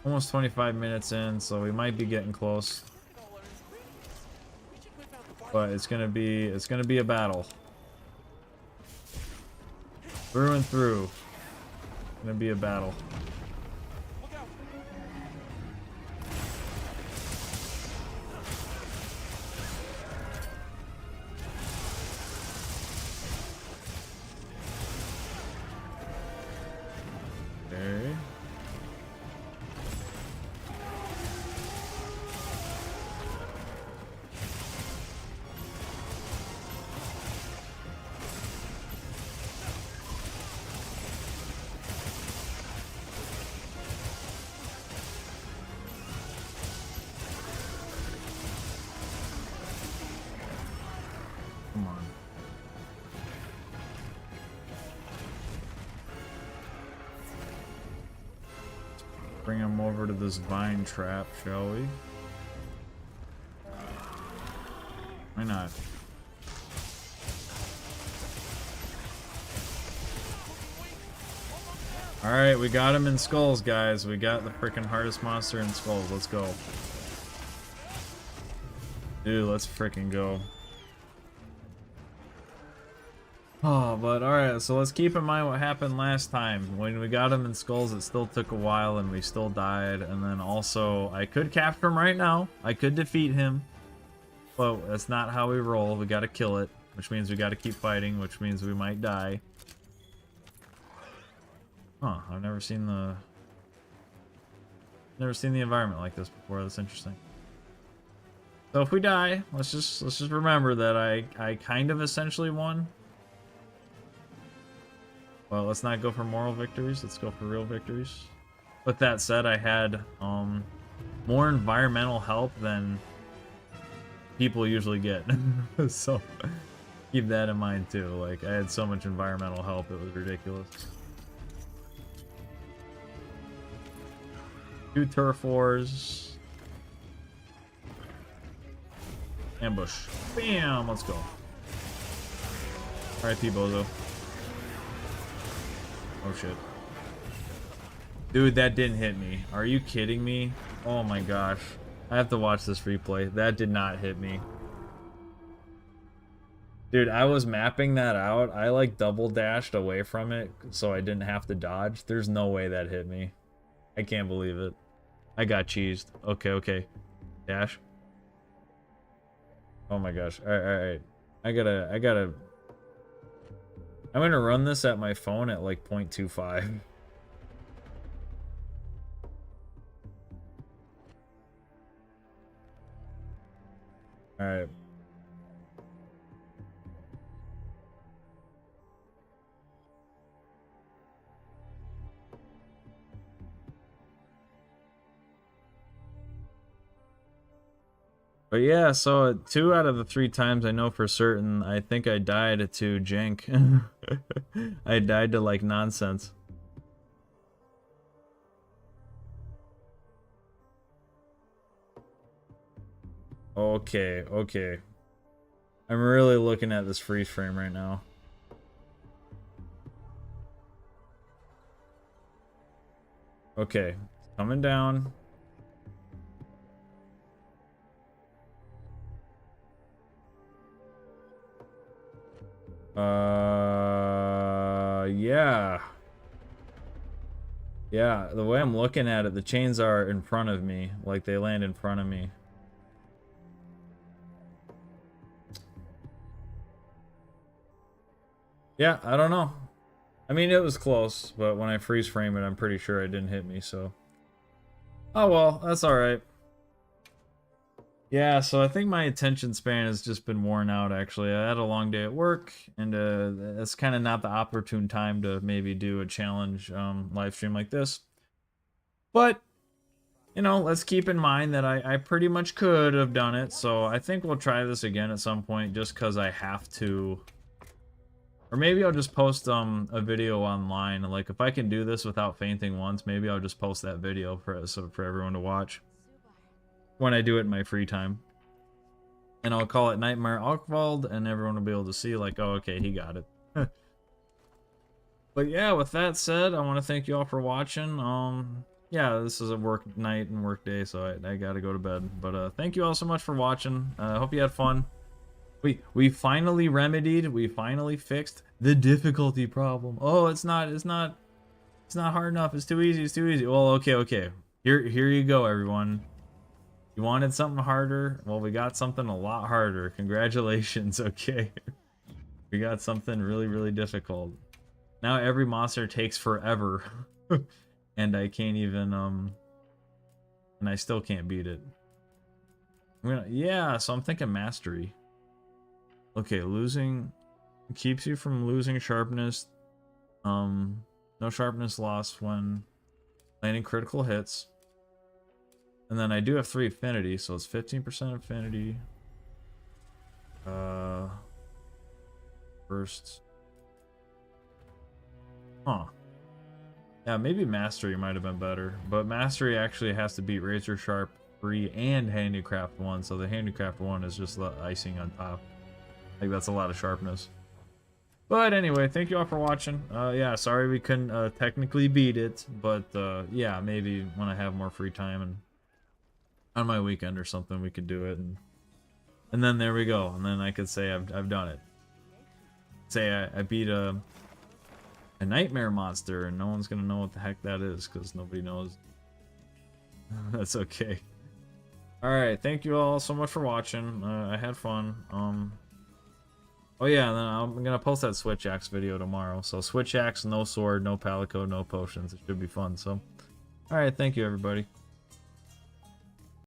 Almost 25 minutes in, so we might be getting close. But it's gonna be a battle. Through and through. It's gonna be a battle. Okay. Come on. Bring him over to this vine trap, shall we? Why not? Alright, we got him in skulls, guys. We got the freaking hardest monster in skulls. Let's go. Dude, let's freaking go. Oh, but alright, so let's keep in mind what happened last time. When we got him in skulls, it still took a while and we still died. And then also, I could capture him right now. I could defeat him. But that's not how we roll. We gotta kill it, which means we gotta keep fighting, which means we might die. Huh, I've never seen the environment like this before. That's interesting. So if we die, let's just remember that I kind of essentially won. Well, let's not go for moral victories, let's go for real victories. With that said, I had more environmental help than people usually get. So keep that in mind too. Like, I had so much environmental help, it was ridiculous. 2 turf wars. Ambush. Bam! Let's go. R.I.P. Bozo. Oh shit. Dude, that didn't hit me. Are you kidding me? Oh my gosh. I have to watch this replay. That did not hit me. Dude, I was mapping that out. I like double dashed away from it so I didn't have to dodge. There's no way that hit me. I can't believe it. I got cheesed. Okay, okay. Dash. Oh my gosh. Alright. I'm gonna run this at my phone at like 0.25. Alright. But yeah, so 2 out of the 3 times I know for certain, I think I died to jank. I died to like nonsense. Okay, okay. I'm really looking at this freeze frame right now. Okay, coming down. Yeah. Yeah, the way I'm looking at it, the chains are in front of me. Like, they land in front of me. Yeah, I don't know. I mean, it was close, but when I freeze frame it, I'm pretty sure it didn't hit me, so. Oh well, that's alright. Yeah, so I think my attention span has just been worn out, actually. I had a long day at work, and it's kind of not the opportune time to maybe do a challenge live stream like this. But, you know, let's keep in mind that I pretty much could have done it, so I think we'll try this again at some point, just because I have to. Or maybe I'll just post a video online. Like, if I can do this without fainting once, maybe I'll just post that video for everyone to watch when I do it in my free time. And I'll call it Nightmare Alkvald, and everyone will be able to see, like, oh, okay, he got it. But yeah, with that said, I want to thank you all for watching. Yeah, this is a work night and work day, so I gotta go to bed. But thank you all so much for watching. I hope you had fun. We finally remedied, we finally fixed the difficulty problem. Oh, it's not hard enough. It's too easy. It's too easy. Well, okay. Here you go, everyone. You wanted something harder? Well, we got something a lot harder. Congratulations, okay. We got something really, really difficult. Now every monster takes forever. And I can't even, and I still can't beat it. Yeah, so I'm thinking mastery. Okay, losing keeps you from losing sharpness. No sharpness lost when landing critical hits. And then I do have 3 affinity, so it's 15% affinity. First. Huh. Yeah, maybe mastery might have been better. But mastery actually has to beat razor sharp 3 and handicraft 1, so the handicraft 1 is just the icing on top. Like, that's a lot of sharpness. But anyway, thank you all for watching. Yeah, sorry we couldn't technically beat it, but yeah, maybe when I have more free time and on my weekend or something, we could do it, and then there we go, and then I could say I've done it. Say I beat a nightmare monster, and no one's gonna know what the heck that is because nobody knows. That's okay. All right, thank you all so much for watching. I had fun. Oh yeah, and then I'm gonna post that switch axe video tomorrow. So switch axe, no sword, no palico, no potions. It should be fun. So, all right, thank you everybody.